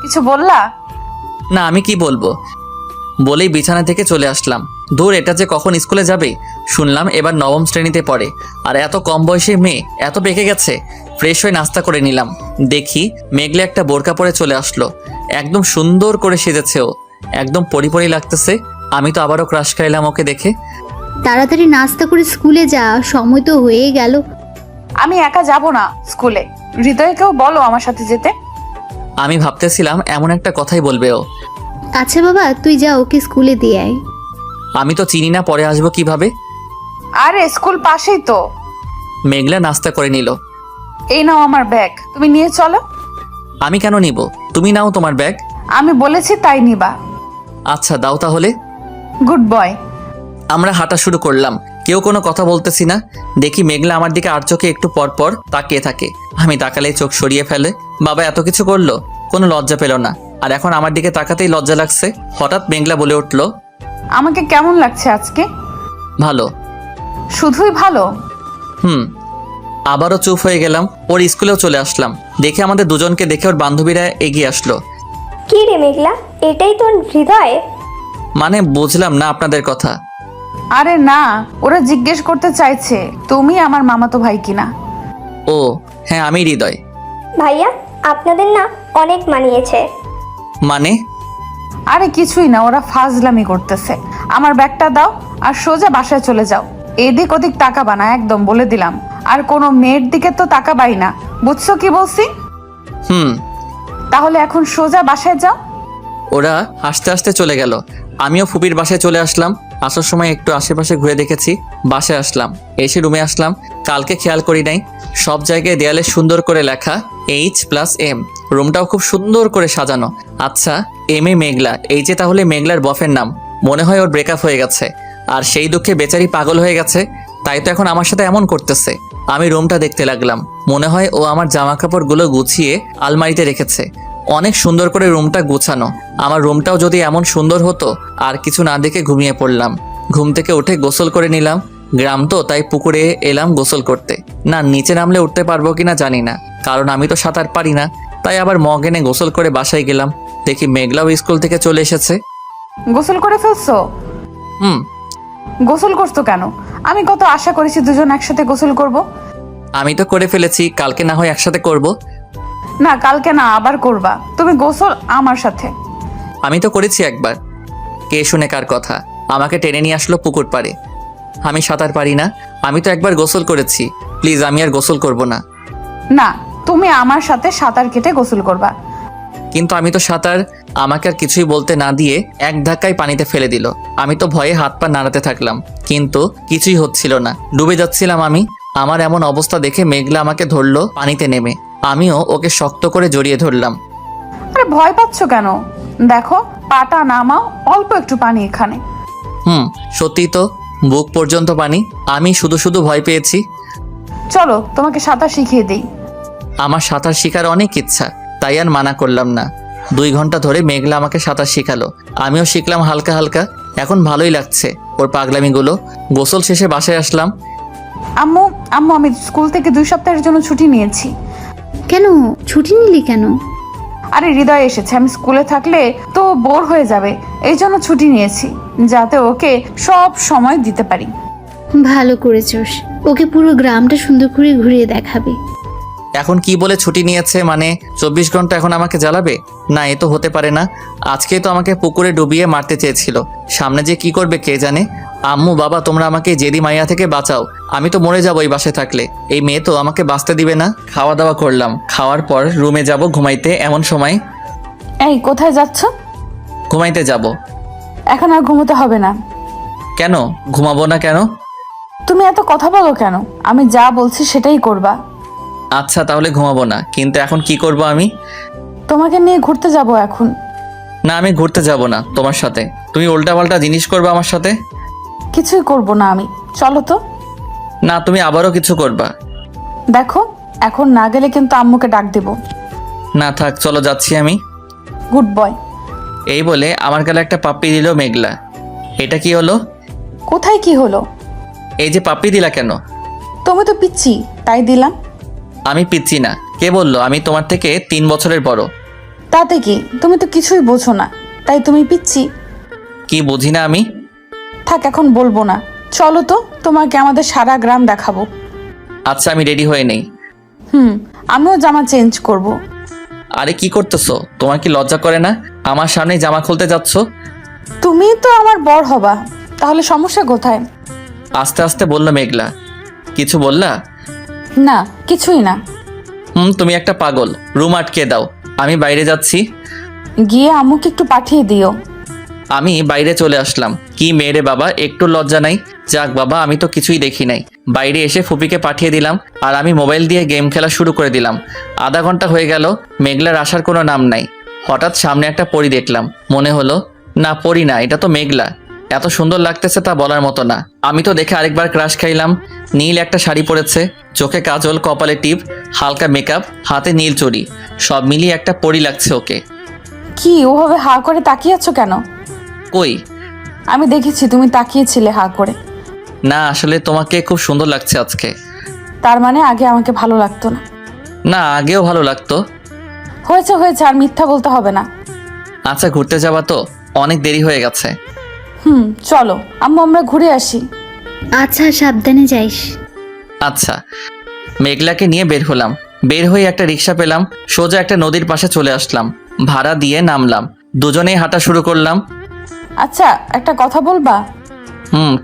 কিছু বললা? না, আমি কি বলবো? বলেই বিছানা থেকে চলে আসলাম। দূর, এটা যে কখন স্কুলে যাবে। শুনলাম এবার 9ম শ্রেণীতে পড়ে। আর এত কম বয়সী মেয়ে এত পেকে গেছে। ফ্রেশ হয়ে নাস্তা করে নিলাম। দেখি মেঘলে একটা বোরকা পরে চলে আসলো। একদম সুন্দর করে সেজেছে ও, একদম পরিপরি লাগতেছে। আমি তো আবারও ক্রাশ খাইলাম ওকে দেখে। তাড়াতাড়ি নাস্তা করে স্কুলে যা, সময় তো হয়ে গেল। আমি একা যাব না স্কুলে, হৃদয়কেও বলো আমার সাথে যেতে। আমি ভাবতেছিলাম এমন একটা কথাই বলবে ও। আচ্ছা বাবা, তুই যা, ওকে স্কুলে দিয়ে আয়। আমি তো চিনি না, পরে আসবো কিভাবে? আরে স্কুল পাশেই তো। মেঘলা নাস্তা করে নিল। এই নাও আমার ব্যাগ, তুমি নিয়ে চলো। আমি কেন নিব? তুমি নাও তোমার ব্যাগ। আমি বলেছি তাই নিবা। আচ্ছা দাও তাহলে। Good boy. আমরা হাঁটা শুরু করলাম। কেউ কোনো কথা বলতেছি না। দেখি মেঘলা আমার দিকে আর চোখে একটু পর পর তাকিয়ে থাকে। আমি তাকালেই চোখ সরিয়ে ফেলে। বাবা এত কিছু করলো, কোনো লজ্জা পেল না। আর এখন আমার দিকে তাকাতেই লজ্জা লাগছে। হঠাৎ মেঘলা বলে উঠলো, আমাকে কেমন লাগছে আজকে? ভালো। শুধুই ভালো? আবারও চুপ হয়ে গেলাম। ওর স্কুলেও চলে আসলাম। দেখে আমাদের দুজনকে দেখে ওর বান্ধবীরা এগিয়ে আসলো। কি রে মেঘলা, এটাই তোর হৃদয়? মানে বুঝলাম না আপনাদের কথা। আরে না, ওরা জিজ্ঞেস করতে চাইছে তুমি আমার মামাতো ভাই কিনা। ও হ্যাঁ, আমি হৃদয়। ভাইয়া, আপনাদের না অনেক মানিয়েছে। মানে? আরে কিছুই না, ওরা ফাজলামি করতেছে। আমার ব্যাগটা দাও আর সোজা বাসায় চলে যাও। এদিক ওদিক তাকাবা না, একদম বলে দিলাম। আর কোনো মেয়ের দিকে তো তাকাবাই না, বুঝছো কি বলছি? তাহলে এখন সোজা বাসায় যাও। ওরা হাসতে হাসতে চলে গেল। আমিও ফুপির বাসায় চলে আসলাম। আসার সময় একটু আশেপাশে ঘুরে দেখেছি। বাসায় আসলাম, এসে রুমে আসলাম। কালকে খেয়াল করি নাই, সব জায়গায় দেয়ালে সুন্দর করে লেখা H+M। রুমটাও খুব সুন্দর করে সাজানো। আচ্ছা, এম এ মেঘলা, এই যে তাহলে মেঘলার বফের নাম। মনে হয় ওর ব্রেকআপ হয়ে গেছে, আর সেই দুঃখে বেচারি পাগল হয়ে গেছে। তাই তো এখন আমার সাথে এমন করতেছে। আমি রুমটা দেখতে লাগলাম। মনে হয় ও আমার জামা কাপড়গুলো গুছিয়ে আলমারিতে রেখেছে। অনেক সুন্দর করে রুমটা গোছানো। আমার রুমটাও যদি এমন সুন্দর হতো। আর কিছু না দেখে ঘুমিয়ে পড়লাম। ঘুম থেকে উঠে গোসল করে নিলাম। গ্রাম তো, তাই পুকুরে এলাম গোসল করতে। না, নিচে নামলে উঠতে পারবো কিনা জানি না, কারণ আমি তো সাঁতার পারি না। তাই আবার মগ এনে গোসল করে বাসায় গেলাম। দেখি মেঘলাও স্কুল থেকে চলে এসেছে। গোসল করে ফেলছো? হুম। গোসল করছো কেন? আমি কত আশা করেছি দুজন একসাথে গোসল করব। আমি তো করে ফেলেছি, কালকে না হয় একসাথে করব। না, কালকে না, আবার করবা তুমি গোসল আমার সাথে। আমি তো করেছি একবার। কে শুনে কার কথা? আমাকে টেনে নিয়ে আসলো পুকুর পাড়ে। আমি সাঁতার পারি না, আমি তো একবার গোসল করেছি। প্লিজ, আমি আর গোসল করব না। না, তুমি আমার সাথে সাঁতার কেটে গোসল করবা। কিন্তু আমি তো সাঁতার। আমাকে আর কিছুই বলতে না দিয়ে এক ধাক্কায় পানিতে ফেলে দিল। আমি তো ভয়ে হাত পা নাড়াতে থাকলাম, কিন্তু কিছুই হচ্ছিল না, ডুবে যাচ্ছিলাম আমি। আমার এমন অবস্থা দেখে মেঘলা আমাকে ধরলো পানিতে নেমে। আমিও ওকে শক্ত করে জড়িয়ে ধরলাম। আরে ভয় পাচ্ছ কেন? দেখো, পাটা নামাও, অল্প একটু পানি এখানে। সত্যি তো, বুক পর্যন্ত পানি। আমি শুধু শুধু ভয় পেয়েছি। চলো তোমাকে সাঁতার শিখিয়ে দিই। আমার সাঁতার শেখার অনেক ইচ্ছা, তাই আর মানা করলাম না। 2 ঘন্টা ধরে মেঘলা আমাকে সাঁতার শেখালো, আমিও শিখলাম হালকা হালকা। এখন ভালোই লাগছে ওর পাগলামিগুলো। গোসল শেষে বাসায় আসলাম। আম্মু আম্মু আমি স্কুল থেকে 2 সপ্তাহের জন্য ছুটি নিয়েছি। কেন ছুটি নিলি কেন? আরে হৃদয় এসেছে, আমি স্কুলে থাকলে তো বোর হয়ে যাবে, এই জন্য ছুটি নিয়েছি, যাতে ওকে সব সময় দিতে পারি। ভালো করেছোস, ওকে পুরো গ্রামটা সুন্দর করে ঘুরিয়ে দেখাবে। এখন কি বলে ছুটি নিয়েছে? মানে 24 ঘন্টা এখন আমাকে জ্বালাবে? না, এ তো হতে পারে না। আজকে তো আমাকে পুকুরে ডুবিয়ে মারতে চেয়েছিল, সামনে যে কি করবে কে জানে। আম্মু, বাবা, তোমরা আমাকে জেদি মাইয়া থেকে বাঁচাও। আমি তো মরে যাবো এই বাসায় থাকলে। এই মেয়ে তো আমাকে বাঁচতে দিবে না। খাওয়া দাওয়া করলাম, খাওয়ার পর রুমে যাব ঘুমাইতে। এমন সময় এই কোথায় যাচ্ছ? ঘুমাইতে যাব। এখন আর ঘুমোতে হবে না। কেন ঘুমাবো না কেন? তুমি এত কথা বলো কেন? আমি যা বলছি সেটাই করবা। আচ্ছা, তাহলে ঘুমাবো না, কিন্তু এখন কি করব আমি? তোমাকে নিয়ে ঘুরতে যাব এখন। না, আমি ঘুরতে যাব না তোমার সাথে। তুমি উল্টাপাল্টা জিনিস করবে আমার সাথে। কিছুই করব না আমি, চলো তো। না, তুমি আবারও কিছু করবা। দেখো, এখন না গেলে কিন্তু আম্মুকে ডাক দেব। না থাক, চলো যাচ্ছি আমি। Good boy. এই বলে আমার গালে একটা পাপ্পি দিল মেঘলা। এটা কি হলো? কোথায় কি হলো? এই যে পাপ্পি দিলা কেন? তুমি তো পিচ্ছি, তাই দিলাম। আমি পিচ্ছি না। কে বললো? আমি তোমার থেকে 3 বছরের বড়। তাতে কি? তুমি তো কিছুই বোঝো না, তাই তুমি পিচ্ছি। কি বুঝি না আমি? থাক, এখন বলবো না। চলো তো, তোমাকে আমাদের সারা গ্রাম দেখাবো। আচ্ছা, আমি রেডি হয়ে নেই। আমিও জামা চেঞ্জ করব। আরে কি করতেছো? তোমার কি লজ্জা করে না? আমার সামনে জামা খুলতে যাচ্ছ। তুমি তো আমার বর হবা, তাহলে সমস্যা কোথায়? আস্তে আস্তে বললো মেঘলা। কিছু বললা? না, কিছুই না। তুমি একটা পাগল। রুম আটকে দাও, আমি বাইরে যাচ্ছি। গিয়ে আম্মুকে একটু পাঠিয়ে দিও। আমি বাইরে চলে আসলাম। কি মেয়েরে বাবা, একটু লজ্জা নাই? যাক বাবা, আমি তো কিছুই দেখি নাই। বাইরে এসে ফুপিকে পাঠিয়ে দিলাম, আর আমি মোবাইল দিয়ে গেম খেলা শুরু করে দিলাম। আধা ঘন্টা হয়ে গেল, মেঘলার আসার কোনো নাম নাই। হঠাৎ সামনে একটা পরী দেখলাম। মনে হলো না, পরী না, এটা তো মেঘলা। এত সুন্দর লাগতেছে তা বলার মতো না। আমি তো দেখে আরেকবার ক্রাশ খাইলাম। নীল একটা শাড়ি পরেছে, চোখে কাজল, কপালে টিপ, হালকা মেকআপ, হাতে নীল চড়ি, সব মিলিয়ে একটা পরী লাগছে ওকে। কি ওভাবে হা করে তাকিয়ে আছো কেন? কই? আমি দেখেছি তুমি তাকিয়েছিলে হা করে। না, আসলে তোমাকে খুব সুন্দর লাগছে আজকে। তার মানে আগে আমাকে ভালো লাগতো না? না, আগেও ভালো লাগতো। হয়েছে হয়েছে, আর মিথ্যা বলতে হবে না। আচ্ছা, ঘুরতে যাবা তো? অনেক দেরি হয়ে গেছে। চলো আম্মু, আমরা ঘুরে আসি। আচ্ছা, সাবধানে যাইস। আচ্ছা। মেঘলাকে নিয়ে বের হলাম। বের হয়ে একটা রিক্সা পেলাম, সোজা একটা নদীর পাশে চলে আসলাম। ভাড়া দিয়ে নামলাম, দুজনেই হাঁটা শুরু করলাম। আচ্ছা, একটা কথা বলবা?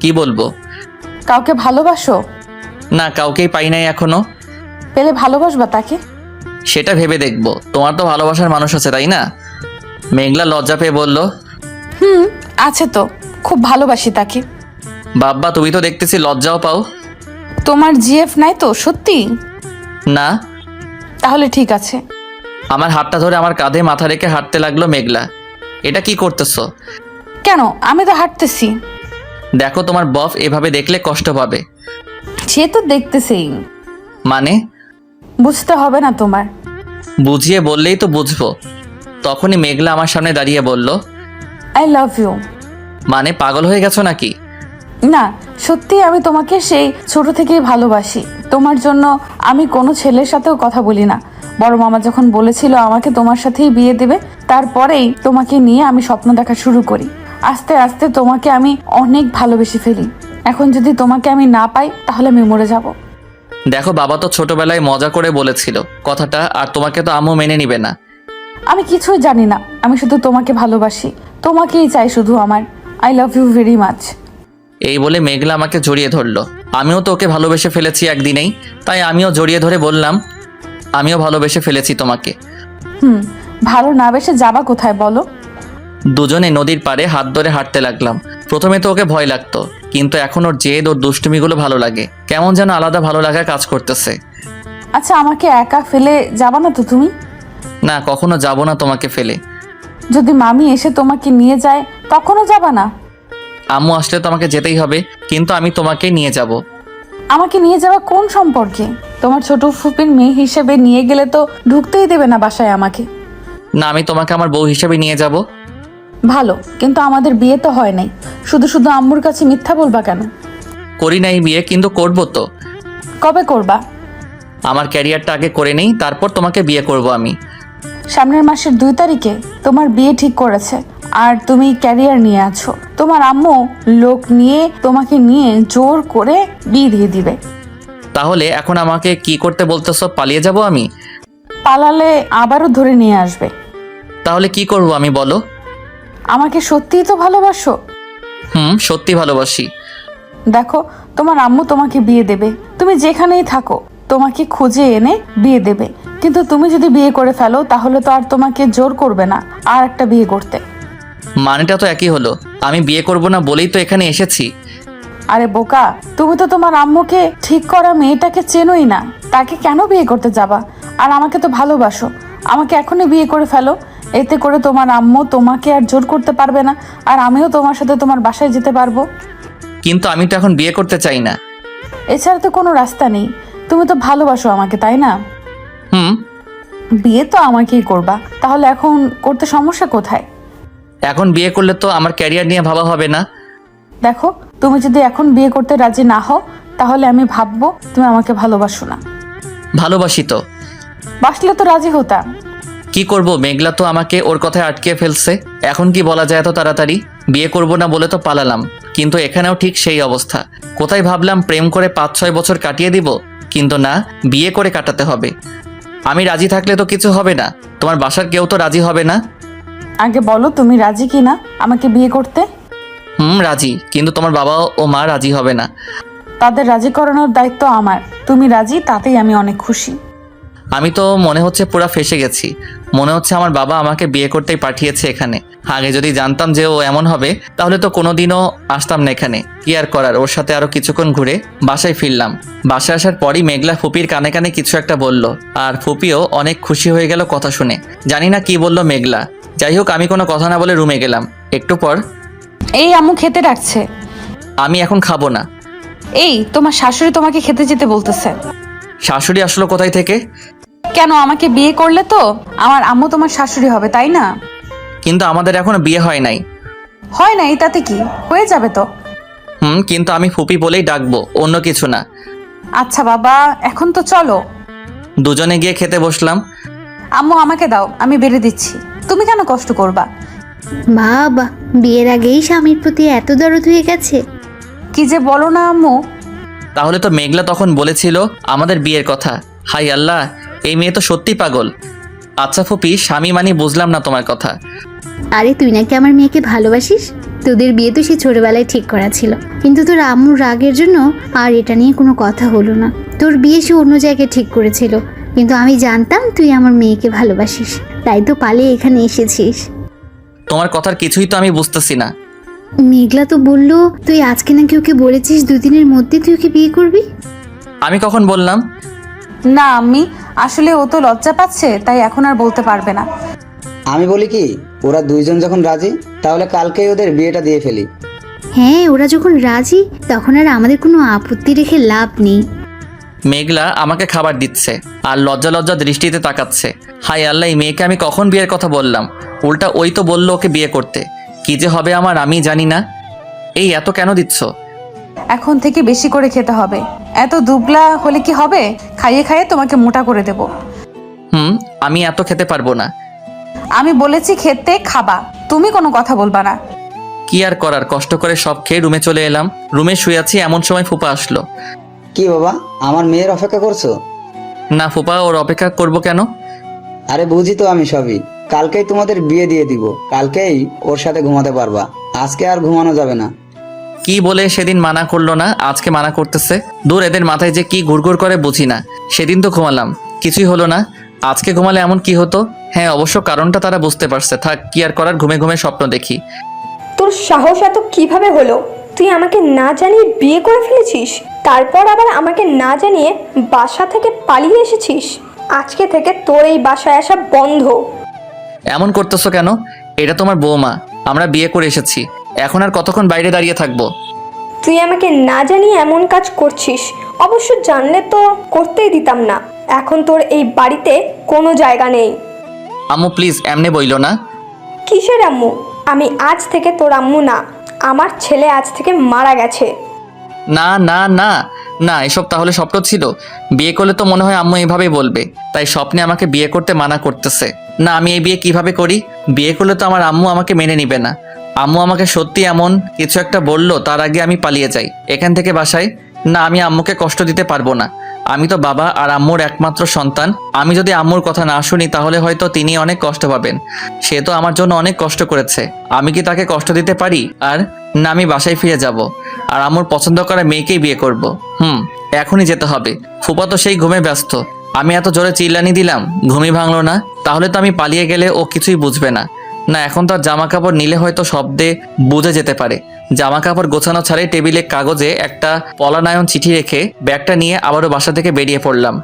কি বলবো? কাউকে ভালোবাসো? না, কাউকেই পাই নাই এখনো। পেলে ভালোবাসবা তাকে? সেটা ভেবে দেখবো। তোমার তো ভালোবাসার মানুষ আছে, তাই না? মেঘলা লজ্জা পেয়ে বলল। আছে তো, খুব ভালোবাসি তাকে। বাব্বা, তুমি তো দেখতেছি লজ্জাও পাও। তোমার জিএফ নাই তো? সত্যি? না। তাহলে ঠিক আছে। আমার হাতটা ধরে আমার কাঁধে মাথা রেখে হাঁটতে লাগলো মেঘলা। এটা কি করতেছো? কেন? আমি তো হাঁটতেছি। দেখো, তোমার বফ এভাবে দেখলে কষ্ট পাবে। সে তো দেখতেছি। মানে? বুঝতে হবে না তোমার। বুঝিয়ে বললেই তো বুঝবো। তখনই মেঘলা আমার সামনে দাঁড়িয়ে বলল, আই লাভ ইউ। মানে পাগল হয়ে গেছো নাকি? না, সত্যি আমি তোমাকে সেই ছোট থেকেই ভালোবাসি। তোমার জন্য আমি কোনো ছেলের সাথেও কথা বলি না। বড় মামা যখন বলেছিল আমাকে তোমার সাথেই বিয়ে দেবে, তারপরেই তোমাকে নিয়ে আমি স্বপ্ন দেখা শুরু করি। আস্তে আস্তে তোমাকে আমি অনেক ভালোবেসে ফেলি। এখন যদি তোমাকে আমি না পাই তাহলে আমি মরে যাব। দেখো, বাবা তো ছোটবেলায় মজা করে বলেছিল কথাটা, আর তোমাকে তো আম্মু মেনে নিবে না। আমি কিছুই জানি না, আমি শুধু তোমাকে ভালোবাসি, তোমাকেই চাই শুধু আমার। I love you very much. এই বলে মেঘলা আমাকে জড়িয়ে ধরলো। আমিও তো ওকে ভালোবেসে ফেলেছি একদিনেই, তাই আমিও জড়িয়ে ধরে বললাম, আমিও ভালোবেসে ফেলেছি তোমাকে। ভালো না বেসে যাবা কোথায় বলো? দুজনে নদীর পাড়ে হাত ধরে হাঁটতে লাগলাম। প্রথমে তো ওকে ভয় লাগতো, কিন্তু এখন ওর জেদ, ওর দুষ্টুমিগুলো ভালো লাগে। কেমন যেন আলাদা ভালো লাগা কাজ করতেছে। আচ্ছা, আমাকে একা ফেলে যাবা না তো তুমি? না, কখনো যাব না তোমাকে ফেলে। যদি মামি এসে তোমাকে নিয়ে যায় তখনও যাবা না? আম্মু আসলে তো আমাকে যেতেই হবে, কিন্তু আমি তোমাকে নিয়ে যাব। আমাকে নিয়ে যাওয়া কোন সম্পর্কে? তোমার ছোট ফুপির মেয়ে হিসেবে নিয়ে গেলে তো ঢুকতেই দেবে না বাসায় আমাকে। না, আমি তোমাকে আমার বউ হিসেবে নিয়ে যাব। ভালো, কিন্তু আমাদের বিয়ে তো হয় নাই। শুধু শুধু আম্মুর কাছে মিথ্যা বলবা কেন? করি নাই বিয়ে, কিন্তু করবো তো। কবে করবা? আমার ক্যারিয়ারটা আগে করে নেই, তারপর তোমাকে বিয়ে করব আমি। সামনের মাসের 2 তারিখে তোমার বিয়ে ঠিক করেছে, আর তুমি ক্যারিয়ার নিয়ে আছো। তোমার আম্মু লোক নিয়ে তোমাকে নিয়ে জোর করে বিয়ে দিয়ে দিবে। তাহলে এখন আমাকে কি করতে বলতেছো? পালিয়ে যাব আমি? পালালে আবারও ধরে নিয়ে আসবে। তাহলে কি করব আমি, বলো? আমাকে সত্যিই তো ভালোবাসো? সত্যি ভালোবাসি। দেখো, তোমার আম্মু তোমাকে বিয়ে দেবে, তুমি যেখানেই থাকো তোমাকে খুঁজে এনে বিয়ে দেবে। কিন্তু তুমি যদি বিয়ে করে ফেলো তাহলে তো আর তোমাকে জোর করবে না আর একটা বিয়ে করতে। মানেটা তো একই হলো। আমি বিয়ে করব না বলেই তো এখানে এসেছি। আরে বোকা, তুমি তো তোমার আম্মুকে ঠিক করা মেয়েটাকে চেনোই না, তাকে কেন বিয়ে করতে যাবা? আর আমাকে তো ভালোবাসো, আমাকে এখনই বিয়ে করে ফেলো। এতে করে তোমার আম্মু তোমাকে আর জোর করতে পারবে না, আর আমিও তোমার সাথে তোমার বাসায় যেতে পারবো। কিন্তু আমি তো এখন বিয়ে করতে চাই না। এছাড়া তো কোনো রাস্তা নেই। তুমি তো ভালোবাসো আমাকে, তাই না? হুম। বিয়ে তো আমাকেই করবা, তাহলে এখন করতে সমস্যা কোথায়? এখন বিয়ে করলে তো আমার ক্যারিয়ার নিয়ে ভাবা হবে না। দেখো, তুমি যদি এখন বিয়ে করতে রাজি না হও তাহলে আমি ভাববো তুমি আমাকে ভালোবাসো না। ভালোবাসি তো। বাসলে তো রাজি হতাম। কি করব, মেঘলা তো আমাকে ওর কথায় আটকে ফেলছে। এখন কি বলা যায় এত তাড়াতাড়ি? বিয়ে করব না বলে তো পালালাম, কিন্তু এখানেও ঠিক সেই অবস্থা। কোথায় ভাবলাম প্রেম করে 5-6 বছর কাটিয়ে দিব, কিন্তু না, বিয়ে করে কাটাতে হবে। আমি রাজি থাকলে তো কিছু হবে না, তোমার বাসার কেউ তো রাজি হবে না। আগে বলো তুমি রাজি কি না আমাকে বিয়ে করতে? রাজি, কিন্তু তোমার বাবা ও মা রাজি হবে না। তাদের রাজি করানোর দায়িত্ব আমার। তুমি রাজি, তাতেই আমি অনেক খুশি। আমি তো মনে হচ্ছে পুরা ফেসে গেছি। মনে হচ্ছে আমার বাবা আমাকে বিয়ে করতেই পাঠিয়েছে এখানে। আগে যদি জানতাম যে ও এমন হবে তাহলে তো কোনোদিনও আসতাম না এখানে। কি আর করার, ওর সাথে আরো কিছুক্ষণ ঘুরে বাসায় ফিরলাম। বাসায় আসার পরই মেঘলা ফুপির কানে কানে কিছু একটা বলল, আর ফুপিও অনেক খুশি হয়ে গেল কথা শুনে। জানি না কি বলল মেঘলা। যাই হোক, আমি কোনো কথা না বলে রুমে গেলাম। একটু পর, এই আম্মু খেতে ডাকছে। আমি এখন খাবো না। এই তোমার শাশুড়ি তোমাকে খেতে যেতে বলতেছে। শাশুড়ি আসলো কোথায় থেকে? কেন, আমাকে বিয়ে করলে তো আমার আম্মু তোমার শাশুড়ি হবে, তাই না? কিন্তু আমাদের এখনো বিয়ে হয় নাই। হয় নাই তাতে কি, হয়ে যাবে তো। কিন্তু আমি ফুপি বলেই ডাকবো, অন্য কিছু না। আচ্ছা বাবা, এখন তো চলো। দুজনে গিয়ে খেতে বসলাম। আম্মু আমাকে দাও, আমি বেড়ে দিচ্ছি। তুমি কেন কষ্ট করবা? বাবা, বিয়ের আগেই স্বামীর প্রতি এত দরদ হয়ে গেছে। কি যে বলো না আম্মু। তাহলে তো মেঘলা তখন বলেছিল আমাদের বিয়ের কথা। হাই আল্লাহ, এই মেয়ে তো সত্যি পাগল। আচ্ছা ফুপি, স্বামী মানি বুঝলাম না তোমার কথা। আরে তুই নাকি আমার মেয়েকে ভালোবাসিস? তোদের বিয়ে তো সে ছোটবেলায় ঠিক করা ছিল, কিন্তু তোর আম্মুর রাগের জন্য আর এটা নিয়ে কোনো কথা হলো না। তোর বিয়ে সে অন্য জায়গায় ঠিক করেছিল, কিন্তু আমি জানতাম তুই আমার মেয়েকে ভালোবাসিস, তাই তো পালিয়ে এখানে এসেছিস। তোমার কথার কিছুই তো আমি বুঝতেছি না। মেঘলা তো বললো তুই আজকে নাকি ওকে বলেছিস 2 দিনের মধ্যে তুই ওকে বিয়ে করবি। আমি কখন বললাম? না আম্মি, আসলে ও তো লজ্জা পাচ্ছে, তাই এখন আর বলতে পারবে না। আমি বলি কি, ওরা দুইজন যখন রাজি তাহলে কালকেই ওদের বিয়েটা দিয়ে ফেলি। হ্যাঁ, ওরা যখন রাজি তখন আর আমাদের কোনো আপত্তি রেখে লাভ নেই। মেঘলা আমাকে খাবার দিচ্ছে আর লজ্জা লজ্জা দৃষ্টিতে তাকাচ্ছে। হাই আল্লাহ, এই মেয়েকে আমি কখন বিয়ের কথা বললাম? উল্টা ওই তো বললো ওকে বিয়ে করতে। কি যে হবে আমার আমি জানি না। এই এত কেন দিচ্ছ? এখন থেকে বেশি করে খেতে হবে। এত দুবলা হলে কি হবে? খাইয়ে খাইয়ে তোমাকে মোটা করে দেব। আমি এত খেতে পারবো না। আমি বলেছি খেতে খাবা, তুমি কোনো কথা বলবা না। কি আর করার, কষ্ট করে সব খেয়ে রুমে চলে এলাম। রুমে শুয়ে আছি, এমন সময় ফুপা আসলো। কি বাবা, আমার মেয়ের অপেক্ষা করছো? না ফুপা, ওর অপেক্ষা করব কেন? আরে বুঝি তো আমি সবই। কালকেই তোমাদের বিয়ে দিয়ে দিব, কালকেই ওর সাথে ঘুমাতে পারবা। আজকে আর ঘুমানো যাবে না। কি বলে সেদিন মানা করলো না, আজকে মানা করতেছে। দূর, এদের মাথায় যে কি ঘুরঘুর করে বুঝি না। সেদিন তো ঘুমালাম, কিছুই হলো না, আজকে ঘুমালে এমন কি হতো? হ্যাঁ, অবশ্য কারণটা তারা বুঝতে পারছে। থাক, কি আর করার, ঘুমে ঘুমে স্বপ্ন দেখি। তোর সাহস এত কিভাবে হলো? তুই আমাকে না জানিয়ে বিয়ে করে ফেলেছিস, তারপর আবার আমাকে না জানিয়ে বাসা থেকে পালিয়ে এসেছিস। আজকে থেকে তোর এই বাসায় আসা বন্ধ। এমন করতেছো কেন? এটা তোমার বৌমা, আমরা বিয়ে করে এসেছি। এখন আর কতক্ষণ বাইরে দাঁড়িয়ে থাকবো? তুই আমাকে না জানিয়ে এমন কাজ করছিস। অবশ্য জানলে তো করতেই দিতাম না। এখন তোর এই বাড়িতে কোনো জায়গা নেই। আম্মু প্লিজ, এমনি বইলো না। কিসের আম্মু? আমি আজ থেকে তোর আম্মু না, আমার ছেলে আজ থেকে মারা গেছে। না না না না, এসব তাহলে স্বপ্ন ছিল? বিয়ে করলে তো মনে হয় আম্মু এইভাবেই বলবে, তাই স্বপ্নে আমাকে বিয়ে করতে মানা করতেছে। না, আমি এই বিয়ে কিভাবে করি? বিয়ে করলে তো আমার আম্মু আমাকে মেনে নিবে না। আম্মু আমাকে সত্যি এমন কিছু একটা বললো, তার আগে আমি পালিয়ে যাই এখান থেকে বাসায়। না, আমি আম্মুকে কষ্ট দিতে পারবো না। আমি তো বাবা আর আম্মুর একমাত্র সন্তান। আমি যদি আম্মুর কথা না শুনি তাহলে হয়তো তিনি অনেক কষ্ট পাবেন। সে তো আমার জন্য অনেক কষ্ট করেছে, আমি কি তাকে কষ্ট দিতে পারি? আর না, আমি বাসায় ফিরে যাব আর আম্মুর পছন্দ করা মেয়েকেই বিয়ে করব। এখনই যেতে হবে। ফুপা তো সেই ঘুমে ব্যস্ত। আমি এত জোরে চিল্লানি দিলাম, ঘুমই ভাঙলো না। তাহলে তো আমি পালিয়ে গেলে ও কিছুই বুঝবে না। না, এখন তো আর জামা কাপড় নিলে হয়তো শব্দে বুঝে যেতে পারে। জামা কাপড় গোছানো ছাড়াই টেবিলে কাগজে একটা পলানায়ন চিঠি রেখে ব্যাগটা নিয়ে আবারও বাসা থেকে বেরিয়ে পড়লাম।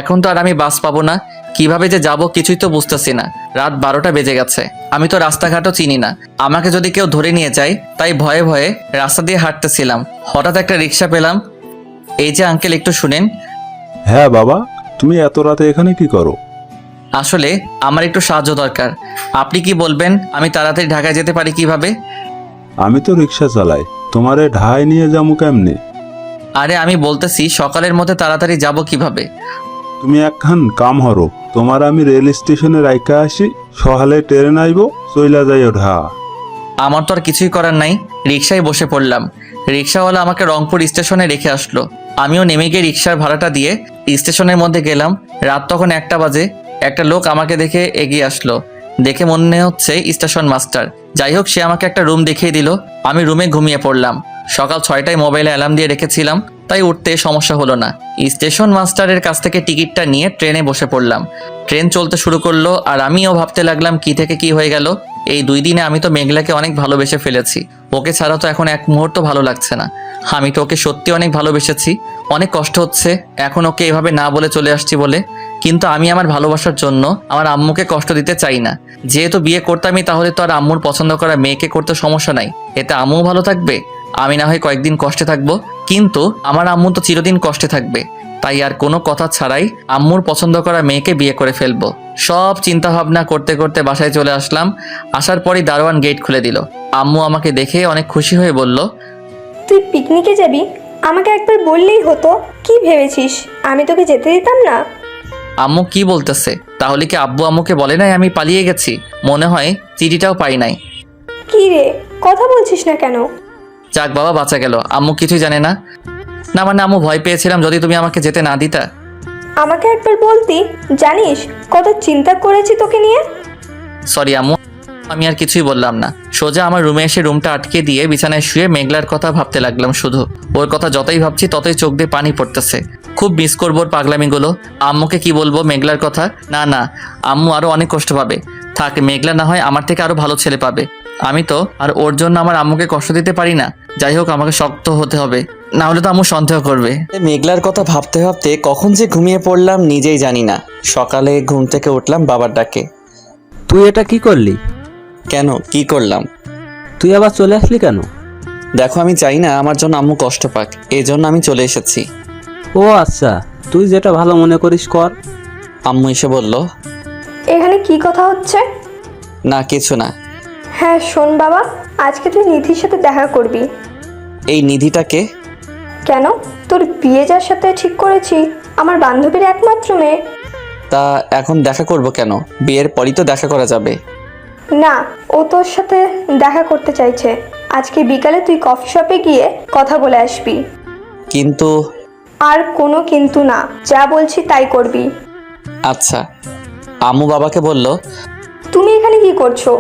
এখন তো আর আমি বাস পাবো না, কিভাবে যে যাব কিছুই তো বুঝতেছি না। রাত 12টা বেজে গেছে, আমি তো রাস্তাঘাটও চিনি না। আমাকে যদি কেউ ধরে নিয়ে যায়, তাই ভয়ে ভয়ে রাস্তা দিয়ে হাঁটতেছিলাম। হঠাৎ একটা রিক্সা পেলাম। এই যে আঙ্কেল, একটু শুনেন। হ্যাঁ বাবা, তুমি এত রাতে এখানে কি করো? আসলে আমার একটু সাহায্য দরকার। আপনি কি বলবেন আমি তাড়াতাড়ি ঢাকায় যেতে পারি কিভাবে? আমি তো রিক্সা চালাই, তোমারে ঢাই নিয়ে যাবো কেমনে? আরে আমি বলতেছি সকালের মধ্যে তাড়াতাড়ি যাব কিভাবে? তুমি একখান কাম হরো, তোমার আমি রেল স্টেশনে রাইকা আসি, সকালে ট্রেন আইব, চইলা যাইও ঢা। আমার তো আর কিছুই করার নাই, রিক্সায় বসে পড়লাম। রিক্সাওয়ালা আমাকে রংপুর স্টেশনে রেখে আসলো। আমিও নেমে গিয়ে রিক্সার ভাড়াটা দিয়ে স্টেশনের মধ্যে গেলাম। রাত তখন 1টা বাজে। একটা লোক আমাকে দেখে এগিয়ে আসলো। দেখে মনে হচ্ছে স্টেশন মাস্টার। যাই হোক, সে আমাকে একটা রুম দেখিয়ে দিল। আমি রুমে ঘুমিয়ে পড়লাম। সকাল 6টায় মোবাইলে অ্যালার্ম দিয়ে রেখেছিলাম, তাই উঠতে সমস্যা হলো না। স্টেশন মাস্টারের কাছ থেকে টিকিটটা নিয়ে ট্রেনে বসে পড়লাম। ট্রেন চলতে শুরু করলো আর আমিও ভাবতে লাগলাম কি থেকে কি হয়ে গেল। এই 2 দিনে আমি তো মেঘলাকে অনেক ভালোবেসে ফেলেছি। ওকে ছাড়া তো এখন এক মুহূর্ত ভালো লাগছে না। আমি তো ওকে সত্যি অনেক ভালোবেসেছি। অনেক কষ্ট হচ্ছে এখন ওকে এভাবে না বলে চলে আসছি বলে। কিন্তু আমি আমার ভালোবাসার জন্য আমার আম্মুকে কষ্ট দিতে চাই না। যেহেতু বিয়ে করতামই, তাহলে তো আর আম্মুর পছন্দ করা মেয়েকে করতে সমস্যা নাই। এতে আম্মুও ভালো থাকবে, আমি না হয় কয়েকদিন কষ্টে থাকবো, কিন্তু আমার আম্মু তো চিরদিন কষ্টে থাকবে। তাই আর কোনো কথা ছাড়াই আম্মুর পছন্দ করা মেয়েকে বিয়ে করে ফেলবো। সব চিন্তা ভাবনা করতে করতে বাসায় চলে আসলাম। আসার পরই দারোয়ান গেট খুলে দিল। আম্মু আমাকে দেখে অনেক খুশি হয়ে বলল, তুই পিকনিকে যাবি? আমাকে একবার বললেই হতো। কি ভেবেছিস আমি তোকে যেতে দিতাম না? আম্মু কি বলতেছে? তাহলে কি আব্বু আম্মুকে বলে নাই আমি পালিয়ে গেছি? মনে হয় চিঠিটাও পাই নাই। কি রে, কথা বলছিস না কেন? যাক বাবা, বাঁচা গেল। আম্মু কিছুই জানে না? না মানে আম্মু, ভয় পেয়েছিলাম যদি তুমি আমাকে যেতে না দিতা। আমাকে একবার বলতি। জানিস কত চিন্তা করেছি তোকে নিয়ে। সরি আম্মু, আমি আর কিছুই বললাম না। সোজা আমার রুমে এসে রুমটা আটকে দিয়ে বিছানায় শুয়ে মেঘলার কথা ভাবতে লাগলাম। শুধু ওর কথা যতই ভাবছি ততই চোখ দিয়ে পানি পড়তেছে। খুব মিস করবো ওর পাগলামিগুলো। আম্মুকে কি বলবো মেঘলার কথা? না না, আম্মু আরো অনেক কষ্ট পাবে। থাক, মেঘলা না হয় আমার থেকে আরো ভালো ছেলে পাবে। আমি তো আর ওর জন্য আমার আম্মুকে কষ্ট দিতে পারি না। যাই হোক, আমাকে শক্ত হতে হবে, না হলে তো আম্মু সন্দেহ করবে। মেঘলার কথা ভাবতে ভাবতে কখন যে ঘুমিয়ে পড়লাম নিজেই জানি না। সকালে ঘুম থেকে উঠলাম বাবার ডাকে। তুই এটা কি করলি? কেন, কি করলাম? তুই আবার চলে আসলি কেন? দেখো, আমি চাই না আমার জন্য আম্মু কষ্ট পাক, এই জন্য আমি চলে এসেছি। ও আচ্ছা, তুই যেটা ভালো মনে করিস কর। আম্মু এসে বলল, এখানে কি কথা হচ্ছে? না কিছু না। হ্যাঁ শোন বাবা, আজকে তুই নিধির সাথে দেখা করবি। এই নিধিটাকে? কেন? তোর বিয়ে যার সাথে ঠিক করেছি আমার বান্ধবীর একমাত্র মেয়ে। তা এখন দেখা করব কেন? বিয়ের পরই তো দেখা করা যাবে। না, ও তোর সাথে দেখা করতে চাইছে। আজকে বিকালে তুই কফি শপে গিয়ে কথা বলে আসবি। কিন্তু আর কোনো কিন্তু না, যা বলছি তাই করবি। আচ্ছা। আম্মু বাবাকে বলল, তুমি এখানে কি করছো?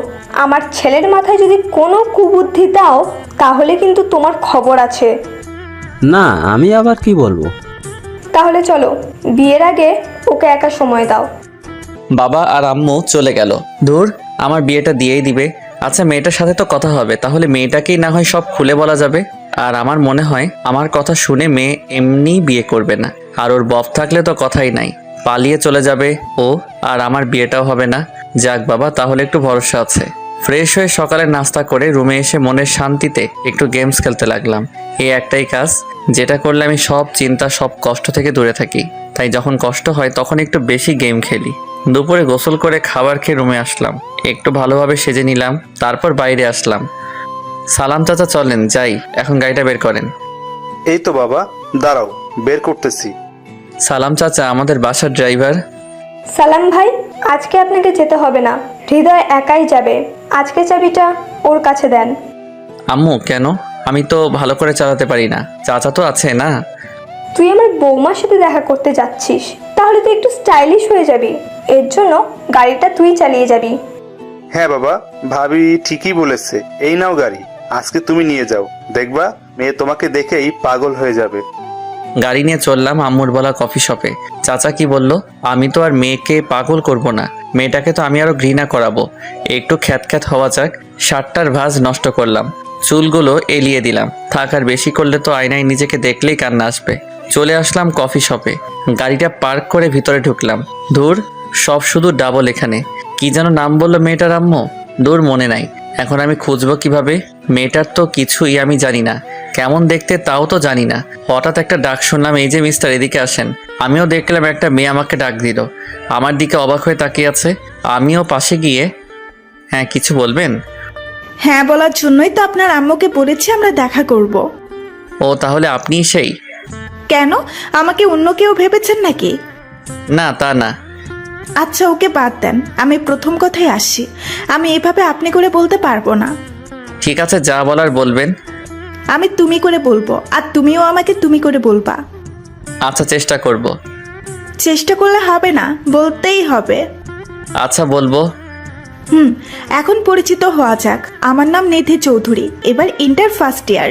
আমার ছেলের মাথায় যদি কোনো কুবুদ্ধি দাও তাহলে কিন্তু তোমার খবর আছে। না, আমি আবার কি বলবো? তাহলে চলো, বিয়ের আগে ওকে একা সময় দাও। বাবা আর আম্মু চলে গেল। ধুর, আমার বিয়েটা দিয়েই দিবে। আচ্ছা, মেয়েটার সাথে তো কথা হবে, তাহলে মেয়েটাকেই না হয় সব খুলে বলা যাবে। আর আমার মনে হয় আমার কথা শুনে মেয়ে এমনি বিয়ে করবে না। আর ওর বফ থাকলে তো কথাই নাই, পালিয়ে চলে যাবে ও, আর আমার বিয়েটাও হবে না। যাক বাবা, তাহলে একটু ভরসা আছে। ফ্রেশ হয়ে সকালে নাস্তা করে রুমে এসে মনের শান্তিতে একটু গেমস খেলতে লাগলাম। এই একটাই কাজ যেটা করলে আমি সব চিন্তা সব কষ্ট থেকে দূরে থাকি। তাই যখন কষ্ট হয় তখন একটু বেশি গেম খেলি। দুপুরে গোসল করে খাবার খেয়ে রুমে আসলাম, একটু ভালোভাবে সেজে নিলাম, তারপর বাইরে আসলাম। সালাম চাচা, চলেন যাই, এখন গাড়িটা বের করেন। এই তো বাবা, দাঁড়াও, বের করতেছি। সালাম চাচা আমাদের বাসার ড্রাইভার। সালাম ভাই, আজকে আপনাকে যেতে হবে না, হৃদয় একাই যাবে। আজকে চাবিটা ওর কাছে দেন। আম্মু, কেন? আমি তো ভালো করে চালাতে পারি না, চাচা তো আছে না। তুই আমার বৌমার সাথে দেখা করতে যাচ্ছিস, তাহলে তুই একটু স্টাইলিশ হয়ে যাবি। এর জন্য গাড়িটা তুই চালিয়ে যাবি। হ্যাঁ বাবা, ভাবি ঠিকই বলেছে। এই নাও গাড়ি, আজকে তুমি নিয়ে যাও, দেখবা মেয়ে তোমাকে দেখেই পাগল হয়ে যাবে। গাড়ি নিয়ে চললাম আম্মুর বলা কফি শপে। চাচা কি বলল, আমি তো আর মেয়েকে পাগল করব না, মেয়েটাকে তো আমি আরো ঘৃণা করাবো। একটু খ্যাত হওয়া যাক। শার্টটার ভাঁজ নষ্ট করলাম, চুলগুলো এলিয়ে দিলাম। থাক, আর বেশি করলে তো আয়নায় নিজেকে দেখলেই কান্না আসবে। চলে আসলাম কফি শপে, গাড়িটা পার্ক করে ভিতরে ঢুকলাম। ধুর, সব শুধু ডাবল। এখানে কি যেন নাম বললো মেয়েটার আম্মু, দূর মনে নাই। এখন আমি খুঁজবো কিভাবে? মেয়েটার তো কিছুই আমি জানি না, কেমন দেখতে তাও তো জানি না। হঠাৎ একটা ডাক শুনলাম, এই যে মিস্টার, এদিকে আসেন। আমিও দেখলাম একটা মেয়ে আমাকে ডাক দিল, আমার দিকে অবাক হয়ে তাকিয়ে আছে। আমিও পাশে গিয়ে, হ্যাঁ কিছু বলবেন? হ্যাঁ বলার জন্যই তো আপনার আম্মুকে বলেছি আমরা দেখা করব। ও, তাহলে আপনিই সেই? কেন, আমাকে অন্য কেউ ভেবেছেন নাকি? না, তা না। আচ্ছা, ওকে বাদ দেন, আমি প্রথম কথায় আসি। আমি এভাবে আপনি করে বলতে পারবো না। ঠিক আছে, যা বলার বলবেন। আমি তুমি করে বলবো, আর তুমিও আমাকে তুমি করে বলবা। আচ্ছা, চেষ্টা করব। চেষ্টা করলে হবে না, বলতেই হবে। আচ্ছা, বলবো। এখন পরিচিত হওয়া যাক। আমার নাম নিধি চৌধুরী, এবার ইন্টার ফার্স্ট ইয়ার।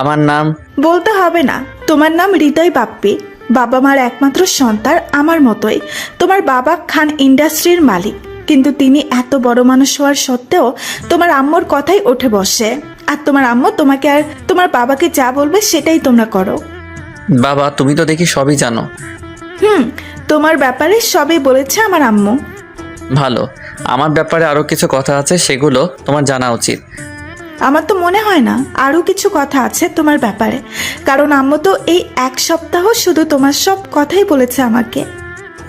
আমার নাম? বলতে হবে না, তোমার নাম হৃদয় বাপ্পি। বাবা মার একমাত্র সন্তান, আমার মতোই। তোমার বাবা খান ইন্ডাস্ট্রির মালিক, কিন্তু তিনি এত বড় মানুষ হওয়ার সত্ত্বেও তোমার আম্মুর কথাই ওঠে বসে। আর তোমার আম্মু তোমাকে আর তোমার বাবাকে যা বলবে সেটাই তোমরা করো। বাবা, তুমি তো দেখি সবই জানো। তোমার ব্যাপারে সবই বলেছে আমার আম্মু। ভালো, আমার ব্যাপারে আরো কিছু কথা আছে, সেগুলো তোমার জানা উচিত। আমার তো মনে হয় না আরো কিছু কথা আছে তোমার ব্যাপারে, কারণ আম্মু তো এই এক সপ্তাহ শুধু তোমার সব কথাই বলেছে আমাকে।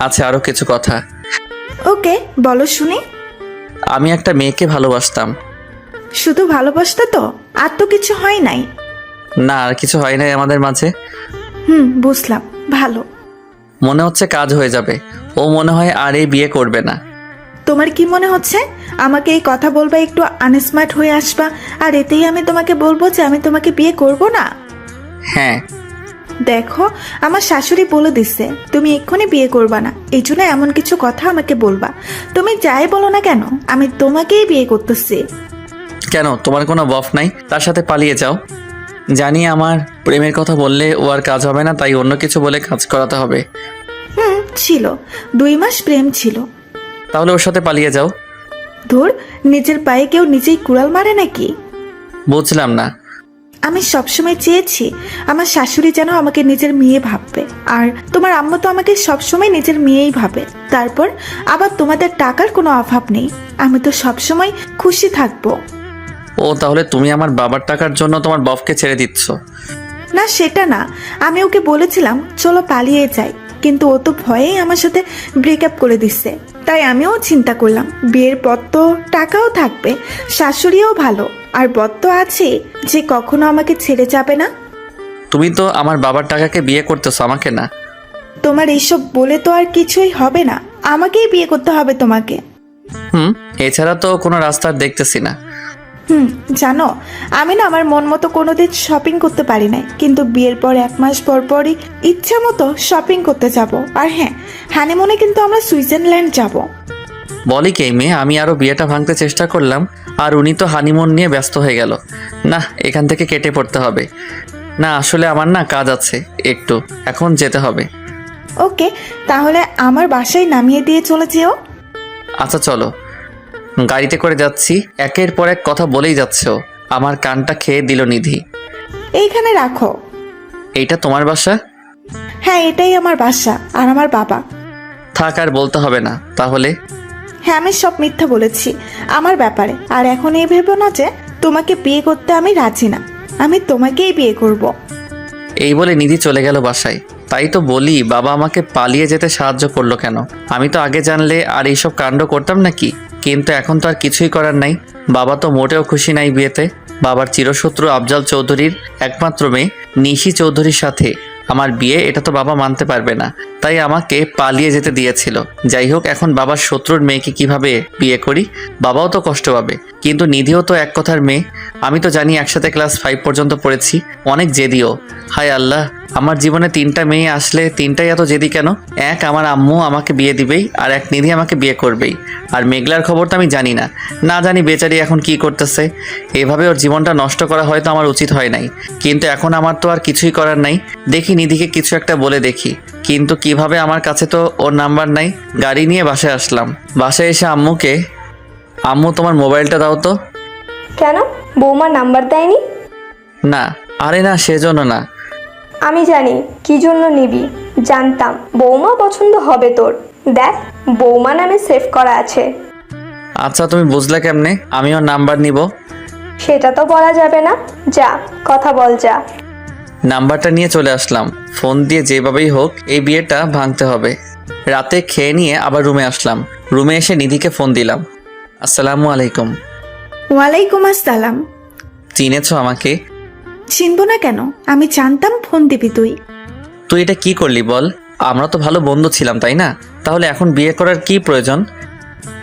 আচ্ছা, আরো কিছু কথা। ওকে, বলো শুনি। আমি একটা মেয়েকে ভালোবাসতাম। শুধু ভালোবাসতে তো, আর তো কিছু হয় নাই? না, আর কিছু হয় নাই আমাদের মাঝে। বুঝলাম, ভালো। মনে হচ্ছে কাজ হয়ে যাবে। ও মনে হয় আর এই বিয়ে করবে না। তোমার কি মনে হচ্ছে আমাকে এই কথা বলবা, একটু আনস্মার্ট হয়ে আসবা, আর এতেই আমি তোমাকে বলবো যে আমি তোমাকে বিয়ে করব না? হ্যাঁ। দেখো, আমার শাশুড়ি বলে দিচ্ছে তুমি এক্ষুনি বিয়ে করবা না, এই জন্য এমন কিছু কথা আমাকে বলবা। তুমি যাই বলো না কেন, আমি তোমাকেই বিয়ে করতেছি। কেন, তোমার কোনো বফ নাই? তার সাথে পালিয়ে যাও। জানি আমার প্রেমের কথা বললে ও আর কাজ হবে না, তাই অন্য কিছু বলে কাজ করাতে হবে। ছিল 2 মাস প্রেম ছিল। তাহলে ওর সাথে পালিয়ে যাও। ধুর, নিজের পায়ে কেউ নিজেই কুড়াল মারে নাকি? বুঝলাম না। আমি সবসময় চেয়েছি আমার শাশুড়ি যেন আমাকে নিজের মেয়ে ভাববে, আর তোমার আম্মু তো আমাকে সবসময় নিজের মেয়েই ভাবে। তারপর আবার তোমাদের টাকার কোনো অভাব নেই, আমি তো সবসময় খুশি থাকবো। ও, তাহলে তুমি আমার বাবার টাকার জন্য তোমার বফকে ছেড়ে দিচ্ছ? না, সেটা না, আমি ওকে বলেছিলাম চলো পালিয়ে যাই, কিন্তু ও তো ভয়েই আমার সাথে ব্রেকআপ করে দিচ্ছে। তাই আমিও চিন্তা করলাম বিয়ের পর তো টাকাও থাকবে, শাশুড়িও ভালো, আর বর তো আছে যে কখনো আমাকে ছেড়ে যাবে না। তুমি তো আমার বাবার টাকাকে বিয়ে করতেছো, আমাকে না। তোমার এইসব বলে তো আর কিছুই হবে না, আমাকেই বিয়ে করতে হবে তোমাকে। এছাড়া তো কোনো রাস্তা আর দেখতেছি না। জানো, আমি না আমার মন মতো কোনোদিন শপিং করতে পারি নাই, কিন্তু বিয়ের পর 1 মাস পর পরই ইচ্ছা মতো শপিং করতে যাব। আর হ্যাঁ, হানিমুনে কিন্তু আমরা সুইজারল্যান্ড যাব। বলি কে মেয়ে, আমি আরো বিয়েটা ভাঙতে চেষ্টা করলাম আর উনি তো হানিমুন নিয়ে ব্যস্ত হয়ে গেল। না, এখান থেকে কেটে পড়তে হবে। না আসলে আমার না কাজ আছে একটু, এখন যেতে হবে। ওকে, তাহলে আমার বাসায় নামিয়ে দিয়ে চলে যেও। আচ্ছা চলো, গাড়িতে করে যাচ্ছি। একের পর এক কথা বলেই যাচ্ছে ও। আমার কানটা খেয়ে দিল নিধি। এইখানে রাখো। এইটা তোমার বাসা? হ্যাঁ, এটাই আমার বাসা আর আমার বাবা। থাক, আর বলতে হবে না তাহলে। হ্যাঁ, আমি সব মিথ্যা বলেছি আমার ব্যাপারে। আর এখন এই ভেবো না যে তোমাকে বিয়ে করতে আমি রাজি না, আমি তোমাকেই বিয়ে করব। এই বলে নিধি চলে গেল বাসায়। তাই তো বলি, বাবা আমাকে পালিয়ে যেতে সাহায্য করলো কেন? আমি তো আগে জানলে আর এইসব কাণ্ড করতাম নাকি? কিন্তু এখন তো আর কিছুই করার নাই। বাবা তো মোটেও খুশি নাই বিয়েতে। বাবার চিরশত্রু আফজাল চৌধুরীর একমাত্র মেয়ে নিশি চৌধুরীর সাথে আমার বিয়ে, এটা তো বাবা মানতে পারবে না। তাই আমাকে পালিয়ে যেতে দিয়েছিল। যাই হোক, এখন বাবার শত্রুর মেয়েকে কিভাবে বিয়ে করি? বাবাও তো কষ্ট পাবে, কিন্তু নিধিও তো এক কথার মেয়ে। আমি তো জানি, একসাথে ক্লাস 5 পর্যন্ত পড়েছি। অনেক জেদিও। হায় আল্লাহ, আমার জীবনে 3টা মেয়ে আসলে 3টাই এত জেদি কেন? এক আমার আম্মু আমাকে বিয়ে দিবেই, আর এক নিধি আমাকে বিয়ে করবেই। আর মেঘলার খবর তো আমি জানি না, না জানি বেচারি এখন কি করতেছে। এভাবে ওর জীবনটা নষ্ট করা হয়তো আমার উচিত হয় নাই, কিন্তু এখন আমার তো আর কিছুই করার নাই। দেখি নিধিকে কিছু একটা বলে দেখি, কিন্তু কিভাবে? আমার কাছে তো ওর নাম্বার নাই। গাড়ি নিয়ে বাসায় আসলাম। বাসায় এসে আম্মুকে, আম্মু তোমার মোবাইলটা দাও তো। কেন, বৌমা নাম্বার দেয়নি? না, আরে না, সেজন্য না। আমি জানি কি জন্য নিবি, জানতাম বৌমা পছন্দ হবে তোর। দেখ, বৌমা নামে সেভ করা আছে। আচ্ছা, তুমি বুঝলে কেমনে আমি ওর নাম্বার নিব? সেটা তো বলা যাবে না। যা, কথা বল যা। নাম্বারটা নিয়ে চলে আসলাম। ফোন দিয়ে যেভাবেই হোক এই বিয়েটা ভাঙতে হবে। রাতে খেয়ে নিয়ে আবার রুমে আসলাম। রুমে এসে নিধিকে ফোন দিলাম। আসসালামু আলাইকুম। ওয়ালাইকুম আসসালাম। চিনেছো আমাকে? চিনবো না কেন, আমি জানতাম ফোন দিবি তুই। তুই এটা কি করলি বল? আমরা তো ভালো বন্ধু ছিলাম, তাই না? তাহলে এখন বিয়ে করার কি প্রয়োজন?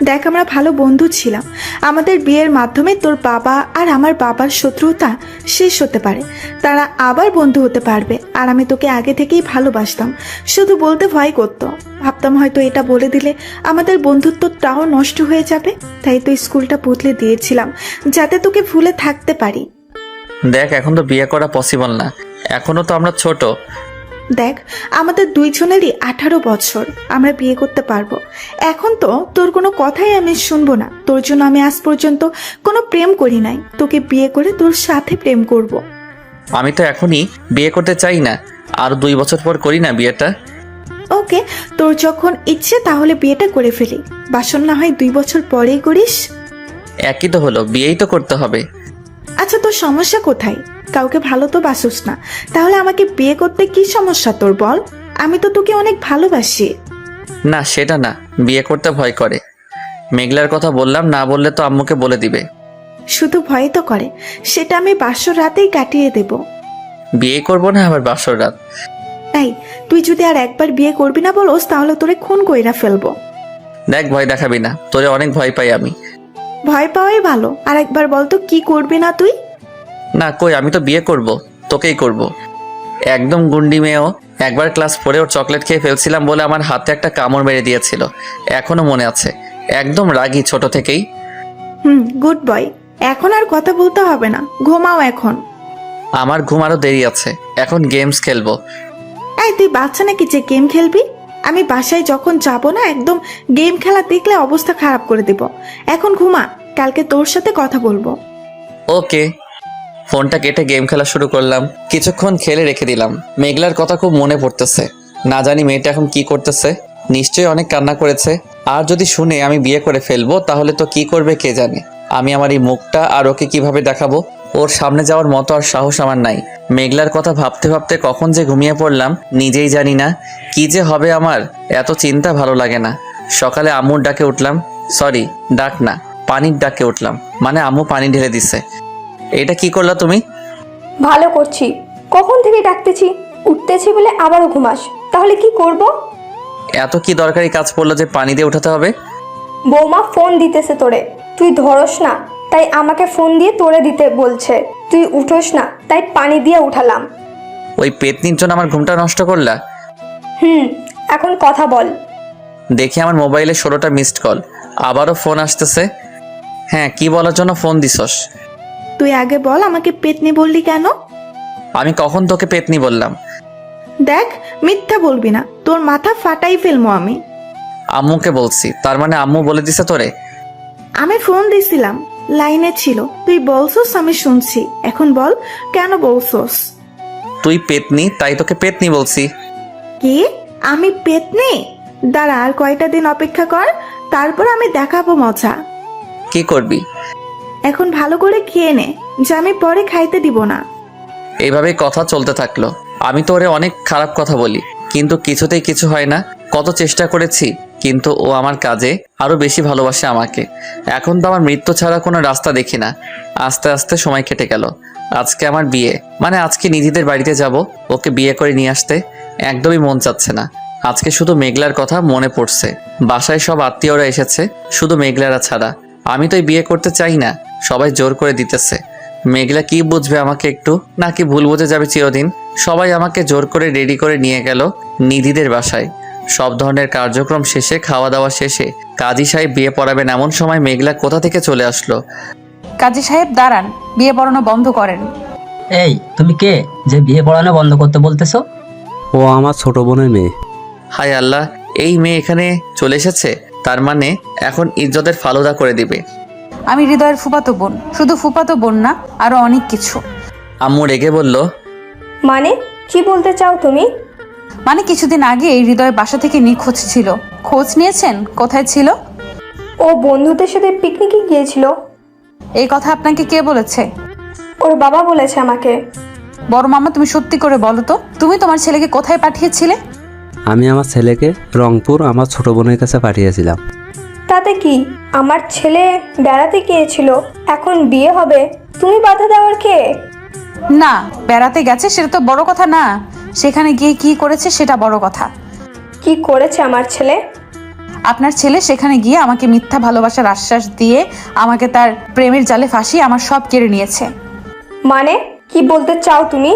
দেখ, আমরা ভালো বন্ধু ছিলাম। আমাদের বিয়ের মাধ্যমে তোর বাবা আর আমার বাবার শত্রুতা শেষ হতে পারে, তারা আবার বন্ধু হতে পারবে। আর আমি তোকে আগে থেকেই ভালোবাসতাম, শুধু বলতে ভয় করতো। ভাবতাম হয়তো এটা বলে দিলে আমাদের বন্ধুত্বটাও নষ্ট হয়ে যাবে, তাই তো স্কুলটা বদলে দিয়েছিলাম যাতে তোকে ভুলে থাকতে পারি। দেখ, এখন তো বিয়ে করা পসিবল না, এখনো তো আমরা ছোট। দেখ, আমাদের দুইজনেরই 18 বছর, আমরা বিয়ে করতে পারবো। এখন তো তোর কোনো কথাই আমি শুনবো না। তোর জন্য আমি আজ পর্যন্ত কোনো প্রেম করি নাই, তোকে বিয়ে করে তোর সাথে প্রেম করব। আমি তো এখনই বিয়ে করতে চাই না, আর 2 বছর পর করি না বিয়েটা। ওকে, তোর যখন ইচ্ছে তাহলে বিয়েটা করে ফেলি। বাসন না হয় 2 বছর পরেই করিস। একই তো হলো, বিয়েই তো করতে হবে। আচ্ছা, তোর সমস্যা কোথায়? কাউকে ভালো তো বাসুস না, তাহলে আমাকে বিয়ে করতে কি সমস্যা তোর বল? আমি তো তোকে অনেক ভালোবাসি। না, সেটা না, বিয়ে করতে ভয় করে। মেঘলার কথা বললাম, না বললে তো আম্মুকে বলে দিবে। শুধু ভয় তো করে, সেটা আমি বাসর রাতেই কাটিয়ে দেব। বিয়ে করবো না আবার বাসর রাত? এই, তুই যদি আর একবার বিয়ে করবি না বলোস, তাহলে তোরে খুন কইরা ফেলবো। দেখ, ভয় দেখাবি না, তোরে অনেক ভয় পাই আমি। ভয় পাওয়াই ভালো। আর একবার বলতো কি করবি না তুই? না কই, আমি তো বিয়ে করব, তোকেই করব। একদম গুন্ডি মেয়েও। একবার ক্লাস 4 ওর চকলেট খেয়ে ফেলছিলাম বলে আমার হাতে একটা কামড় মেরে দিয়েছিল, এখনো মনে আছে। একদম রাগী ছোট থেকেই। Good boy. এখন আর কথা বলতে হবে না, ঘুমাও এখন। আমার ঘুম আরো দেরি আছে, এখন গেমস খেলবো। এই, তুই বাচ্চা নাকি যে গেম খেলবি? আমি বাসায় যখন যাব না, একদম গেম খেলা দেখলে অবস্থা খারাপ করে দেব। এখন ঘুমা, কালকে তোর সাথে কথা বলবো। ওকে। ফোনটা কেটে গেম খেলা শুরু করলাম। কিছুক্ষণ খেলে রেখে দিলাম। মেঘলার কথা খুব মনে পড়তেছে। না জানি মেয়েটা এখন কি করতেছে, নিশ্চয়ই অনেক কান্না করেছে। আর যদি শুনে আমি বিয়ে করে ফেলবো, তাহলে তো কি করবে কে জানে। আমি আমার এই মুখটা আর ওকে কিভাবে দেখাবো? ওর সামনে যাওয়ার মতো আর সাহস আমার নাই। মেঘলার কথা ভাবতে ভাবতে কখন যে ঘুমিয়ে পড়লাম নিজেই জানি না। কি যে হবে আমার, এত চিন্তা ভালো লাগে না। সকালে আম্মুর ডাকে উঠলাম। সরি, ডাক না, পানির ডাকে উঠলাম। মানে আম্মু পানি ঢেলে দিছে। এটা কি করলা তুমি? ভালো করছি, কখন থেকে ডাকতেছি, উঠতেছি বলে আবারও ঘুমাস। তাহলে কি করব? এত কি দরকারি কাজ পড়লো যে পানি দিয়ে উঠাতে হবে? বৌমা ফোন দিতেছে তোরে, তুই ধরস না, তাই আমাকে ফোন দিয়ে তোরে দিতে বলছে। তুই উঠোস না, তাই পানি দিয়ে উঠালাম। ওই পেতনির জন্য আমার ঘুমটা নষ্ট করলা? এখন কথা বল। দেখি আমার মোবাইলে 16টা মিসড কল, আবারও ফোন আসতেছে। হ্যাঁ, কি বলার জন্য ফোন দিছস? তুই আগে বল আমাকে পেতনি বললি কেন? আমি কখন তোকে পেতনি বললাম? দেখ, মিথ্যা বলবি না, তোর মাথা ফাটাই ফেলবো আমি। আম্মুকে বলছি, তার মানে আম্মু বলে দিছে তোরে? আমি ফোন দিছিলাম, লাইনে ছিল, তুই বলছস, আমি শুনছি। এখন বল কেন বলছস? তুই পেতনি, তাই তোকে পেতনি বলছি। কি? আমি পেতনি? দাঁড়া, আর কয়টা দিন অপেক্ষা কর, তারপর আমি দেখাবো মজা। কি করবি? এখন ভালো করে খেয়ে নে, যে আমি পরে খাইতে দিব না। এইভাবে কথা চলতে থাকলো। আমি তো ওরে অনেক খারাপ কথা বলি, কিন্তু কিছুতেই কিছু হয় না। কত চেষ্টা করেছি, কিন্তু ও আমার কাজে আরো বেশি ভালোবাসে আমাকে। এখন তো আমার মৃত্যু ছাড়া কোনো রাস্তা দেখি না। আস্তে আস্তে সময় কেটে গেল। আজকে আমার বিয়ে, মানে আজকে নিধিদের বাড়িতে যাব ওকে বিয়ে করে নিয়ে আসতে। একদমই মন চাচ্ছে না। আজকে শুধু মেঘলার কথা মনে পড়ছে। বাসায় সব আত্মীয়রা এসেছে, শুধু মেঘলারা ছাড়া। আমি তো বিয়ে করতে চাই না, সবাই জোর করে দিতেছে। মেঘলা কি বুঝবে আমাকে একটু, নাকি ভুল বুঝে যাবে চিরদিন? সবাই আমাকে জোর করে রেডি করে নিয়ে গেল নিধিদের বাসায়। সব ধরনের কার্যক্রম শেষে, খাওয়া দাওয়া শেষে কাজী সাহেব বিয়ে পড়াবেন এমন সময় মেঘলা কোথা থেকে চলে আসলো। কাজী সাহেব দাঁড়ান, বিয়ে পড়ানো বন্ধ করেন। এই, তুমি কে যে বিয়ে পড়ানো বন্ধ করতে বলতেছো? ও আমার ছোট বোনের মেয়ে। হায় আল্লাহ, এই মেয়ে এখানে চলে এসেছে, তার মানে এখন ইজ্জতের ফালুদা করে দিবে। আমি হৃদয়ের ফুফাতো বোন, শুধু ফুফাতো বোন না, আরো অনেক কিছু। আম্মু রেগে বলল, মানে কি বলতে চাও তুমি? মানে কিছুদিন আগে এই হৃদয়ের বাসা থেকে নিখোঁজ ছিল। খোঁজ নিয়েছেন কোথায় ছিল? ও বন্ধুদের সাথে পিকনিকে গিয়েছিল। এই কথা আপনাকে কে বলেছে? ওর বাবা বলেছে আমাকে। বড় মামা, তুমি সত্যি করে বলো তো, তুমি তোমার ছেলেকে কোথায় পাঠিয়েছিলে? আমি আমার ছেলেকে রংপুর আমার ছোট বোনের কাছে পাঠিয়েছিলাম। তাতে কি, আমার ছেলে বেড়াতে গিয়েছিল, এখন বিয়ে হবে, তুমি বাধা দেওয়ার কে? না, বেড়াতে গেছে সেটা তো বড় কথা না, সেখানে গিয়ে কি করেছে সেটা বড় কথা। কি করেছে আমার ছেলে? আপনার ছেলে সেখানে গিয়ে আমাকে মিথ্যা ভালোবাসার আশ্বাস দিয়ে আমাকে তার প্রেমের জালে ফাঁসিয়ে আমার সব কেড়ে নিয়েছে। মানে কি বলতে চাও তুমি?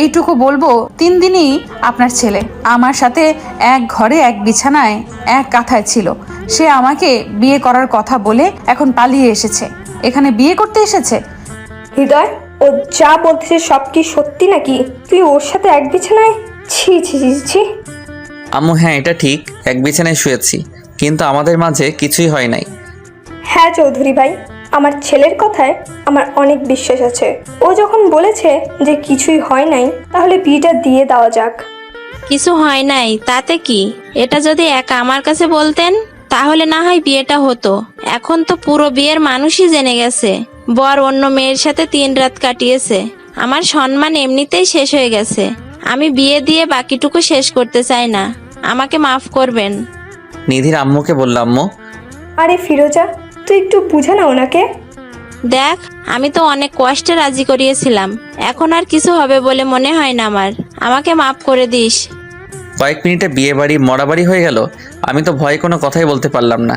এইটুকু বলবো, 3 দিনই আপনার ছেলে আমার সাথে এক ঘরে, এক বিছানায়, এক কাঁথায় ছিল। সে আমাকে বিয়ে করার কথা বলে এখন পালিয়ে এসেছে, এখানে বিয়ে করতে এসেছে। হৃদয়, ও যা বলতেছে সব কি সত্যি নাকি? তুই ওর সাথে এক বিছানায়? ছি ছি ছি ছি। আম্মু হ্যাঁ, এটা ঠিক, এক বিছানায় শুয়েছি, কিন্তু আমাদের মাঝে কিছুই হয় নাই। হ্যাঁ চৌধুরী ভাই, আমার ছেলের কথায় আমার অনেক বিশ্বাস আছে। ও যখন বলেছে যে কিছুই হয় নাই, তাহলে বিয়েটা দিয়ে দেওয়া যাক। কিছু হয় নাই তাতে কি? এটা যদি একা আমার কাছে বলতেন তাহলে না হয় বিয়েটা হতো। এখন তো পুরো বিয়ের মানুষই জেনে গেছে বর অন্য মেয়ের সাথে 3 রাত কাটিয়েছে। আমার সম্মান এমনিতেই শেষ হয়ে গেছে। আমি বিয়ে দিয়ে বাকিটুকু শেষ করতে চাই না, আমাকে মাফ করবেন। নিধির আম্মুকে বললাম, আম্মু আরে ফিরোজা, তুই একটু বুঝা না ওনাকে। দেখ, আমি তো অনেক কষ্টে রাজি করিয়েছিলাম, এখন আর কিছু হবে বলে মনে হয় না আমার, আমাকে মাফ করে দিস। কয়েক মিনিটে বিয়ে বাড়ি মরাবাড়ি হয়ে গেল। আমি তো ভয়ে কোনো কথাই বলতে পারলাম না।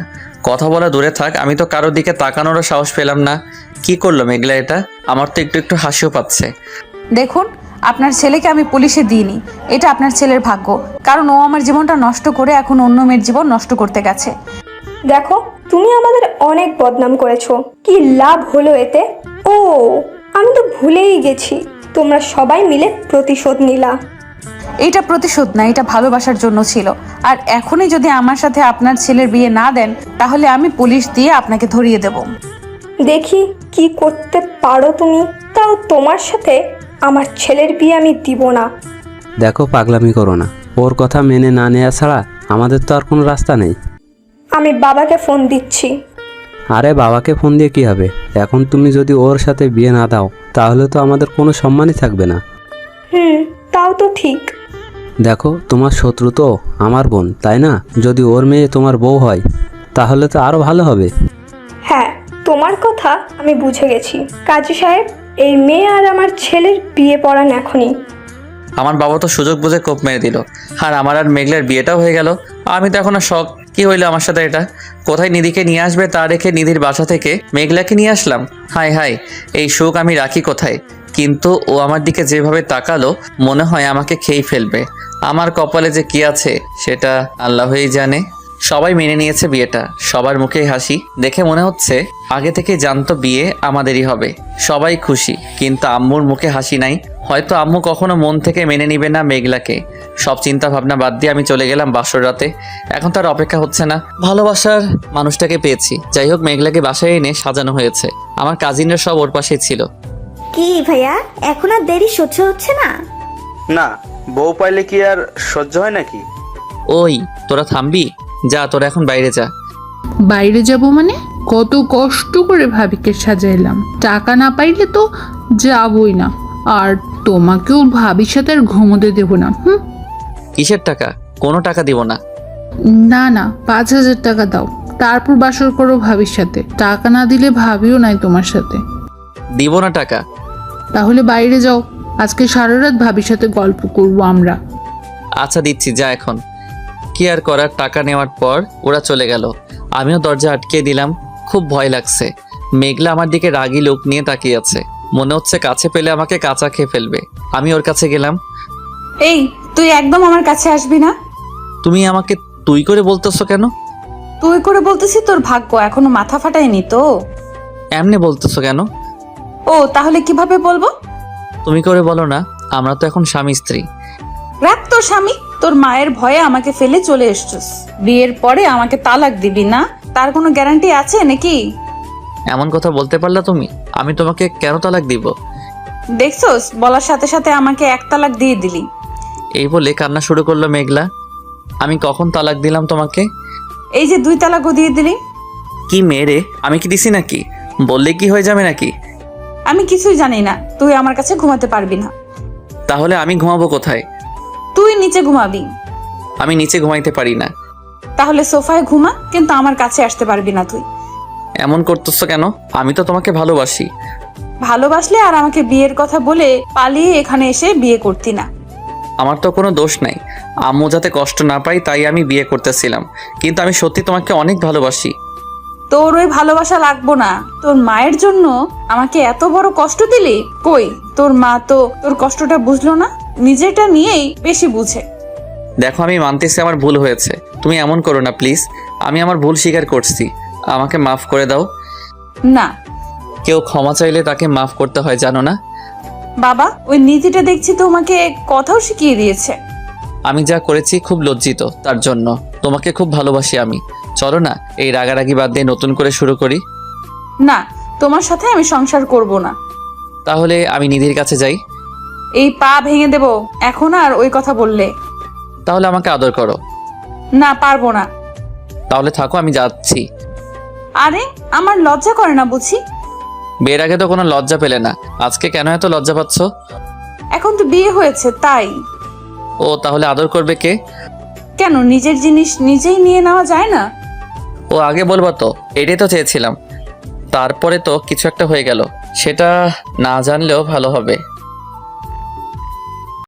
কথা বলা দূরে থাক, আমি তো কারোর দিকে তাকানোরও সাহস পেলাম না। কি করলো মেঘলা এটা? আমার তো একটু একটু হাসিও পাচ্ছে। দেখুন, আপনার ছেলেকে আমি পুলিশে দিইনি, এটা আপনার ছেলের ভাগ্য, কারণ ও আমার জীবনটা নষ্ট করে এখন অন্য মেয়ের জীবন নষ্ট করতে গেছে। দেখো, তুমি আমাদের অনেক বদনাম করেছো, কি লাভ হলো এতে? ও, আমি তো ভুলেই গেছি, তোমরা সবাই মিলে প্রতিশোধ নিলা। এটা প্রতিশোধ না, এটা ভালোবাসার জন্য ছিল। আর এখনই যদি আমার সাথে আপনার ছেলের বিয়ে না দেন, তাহলে আমি পুলিশ দিয়ে আপনাকে ধরিয়ে দেব। দেখি কি করতে পারো তুমি। তাও তোমার সাথে আমার ছেলের বিয়ে আমি দিব না। দেখো, পাগলামি করো না। ওর কথা মেনে না নেওয়া ছাড়া আমাদের তো আর কোনো রাস্তা নেই। আমি বাবাকে ফোন দিচ্ছি। আরে বাবাকে ফোন দিয়ে কি হবে? এখন তুমি যদি ওর সাথে বিয়ে না দাও, তাহলে তো আমাদের কোনো সম্মানই থাকবে না। তাও তো ঠিক। দেখো, তোমার শত্রু তো আমার বোন, তাই না? যদি ওর মেয়ে তোমার বউ হয়, তাহলে তো আরো ভালো হবে। হ্যাঁ, তোমার কথা আমি বুঝে গেছি। কাজী সাহেব, এই মেয়ে আর আমার ছেলের বিয়ে পড়ান এখনই। আমার বাবা তো সুযোগ বুঝে কোপ মেরে দিল, আর আমার আর মেঘলার বিয়েটাও হয়ে গেল। আমি তো এখন আর শখ, কি হইলো আমার সাথে এটা? কোথায় নিধিকে নিয়ে আসবে তা রেখে নিধির বাসা থেকে মেঘলাকে নিয়ে আসলাম। হাই হাই, এই সুখ আমি রাখি কোথায়? কিন্তু ও আমার দিকে যেভাবে তাকালো মনে হয় আমাকে খেয়ে ফেলবে। আমার কপালে যে কি আছে সেটা আল্লাহই জানে। সবাই মেনে নিয়েছে বিয়েটা, সবার মুখেই হাসি দেখে মনে হচ্ছে আগে থেকে জানতো বিয়ে আমাদেরই হবে। সবাই খুশি, কিন্তু আম্মুর মুখে হাসি নাই। হয়তো আম্মু কখনো মন থেকে মেনে নিবে না মেঘলাকে। সব চিন্তা ভাবনা বাদ দিয়ে আমি চলে গেলাম বাসর রাতে। এখন তার অপেক্ষা হচ্ছে না, ভালোবাসার মানুষটাকে পেয়েছি। যাই হোক, মেঘলাকে বাসায় এনে সাজানো হয়েছে। আমার কাজিনরা সব ওর পাশেই ছিল। কি ভাইয়া, এখন আর দেরি সহ্য হচ্ছে না? না, বউ পাইলে কি আর সহ্য হয় নাকি? ওই তোরা থামবি? যা, তোরা এখন বাইরে যা। বাইরে যাব মানে? কত কষ্ট করে ভাবিকে সাজাইলাম, টাকা না পাইলে তো যাবই না। আর তোমাকেও ভাবির সাথে আর ঘুমোতে দেব না। কিসের টাকা? কোনো টাকা দিব না। না না, 5,000 টাকা দাও, তারপর বাসর করো ভাবির সাথে। টাকা না দিলে ভাবিও নাই তোমার সাথে। দিব না টাকা। তাহলে বাইরে যাও, আজকে সারা রাত ভাবির সাথে গল্প করবো আমরা। আচ্ছা দিচ্ছি, যা এখন। কি আর করার, টাকা নেওয়ার পর ওরা চলে গেল। আমিও দরজা আটকে দিলাম। খুব ভয় লাগছে। মেঘলা আমার দিকে রাগী লোক নিয়ে তাকিয়ে আছে, মনে হচ্ছে কাছে পেলে আমাকে কাঁচা খেয়ে ফেলবে। আমি ওর কাছে গেলাম। এই, তুই একদম আমার কাছে আসবি না। তুমি আমাকে তুই করে বলতেছো কেন? তুই করে বলতেছি, তোর ভাগ্য এখনো মাথা ফাটায়নি তো। এমনি বলতেছো কেন? ও, তাহলে কিভাবে বলবো? তুমি করে বলো না, আমরা তো এখন স্বামী স্ত্রী। রাখ তোর স্বামী, তোর মায়ের ভয়ে আমাকে ফেলে চলে এসছিস। বিয়ের পরে আমাকে তালাক দিবি না, তার কোনো গ্যারান্টি আছে নাকি? এমন কথা বলতে পারলা তুমি? আমি তোমাকে কেন তালাক দিব? দেখছোস, বলার সাথে সাথে আমাকে 1 তালাক দিয়ে দিলি। এই বলে কান্না শুরু করলো মেঘলা। আমি কখন তালাক দিলাম তোমাকে? এই যে 2 তালাকও দিয়ে দিলি। কি মেরে, আমি কি দিছি নাকি? বললে কি হয়ে যাবে নাকি? আমি কিছুই জানি না, তুই আমার কাছে ঘুমাতে পারবি না। তাহলে আমি ঘুমাবো কোথায়? তুই নিচে ঘুমাবি। আমি নিচে ঘুমাইতে পারি না। তাহলে সোফায় ঘুমা, কিন্তু আমার কাছে আসতে পারবি না তুই। এমন করতেছো কেন? আমি তো তোমাকে ভালোবাসি। ভালোবাসলে আর আমাকে বিয়ের কথা বলে পালিয়ে এখানে এসে বিয়ে করতি না। আমার তো কোনো দোষ নাই। আম্মু যাতে কষ্ট না পাই তাই আমি বিয়ে করতেছিলাম, কিন্তু আমি সত্যি তোমাকে অনেক ভালোবাসি। তোর ওই ভালোবাসা লাগবো না। তোর মায়ের জন্য আমাকে এত বড় কষ্ট দিলি। কই, তোর মা তো তোর কষ্টটা বুঝলো না, নিজেটা নিয়েই বেশি বুঝে। দেখো, আমি মানতেছি আমার ভুল হয়েছে, তুমি এমন করো না প্লিজ। আমি আমার ভুল স্বীকার করছি, আমাকে মাফ করে দাও। না, কেউ ক্ষমা চাইলে তাকে মাফ করতে হয়, জানো না? বাবা, ওই নীতিটা দেখছি তোমাকে কথাও শিখিয়ে দিয়েছে। আমি যা করেছি খুব লজ্জিত তার জন্য। তোমাকে খুব ভালোবাসি আমি। চলো না, এই রাগারাগি বাদ দিয়ে নতুন করে শুরু করি। না, তোমার সাথে আমি সংসার করব না। তাহলে আমি নিধির কাছে যাই। এই পা ভেঙে দেব এখন আর ওই কথা বললে। তাহলে আমাকে আদর করো। না, পারবো না। তাহলে থাকো, আমি যাচ্ছি। আরে, আমার লজ্জা করে না বুঝি? বিয়ের আগে তো কোনো লজ্জা পেলে না, আজকে কেন এত লজ্জা পাচ্ছ? এখন তো বিয়ে হয়েছে তাই। ও, তাহলে আদর করবে কে? কেন, নিজের জিনিস নিজেই নিয়ে নেওয়া যায় না? ও, আগে বলবা তো, এটাই তো চেয়েছিলাম। তারপরে তো কিছু একটা হয়ে গেল, সেটা না জানলেও ভালো হবে।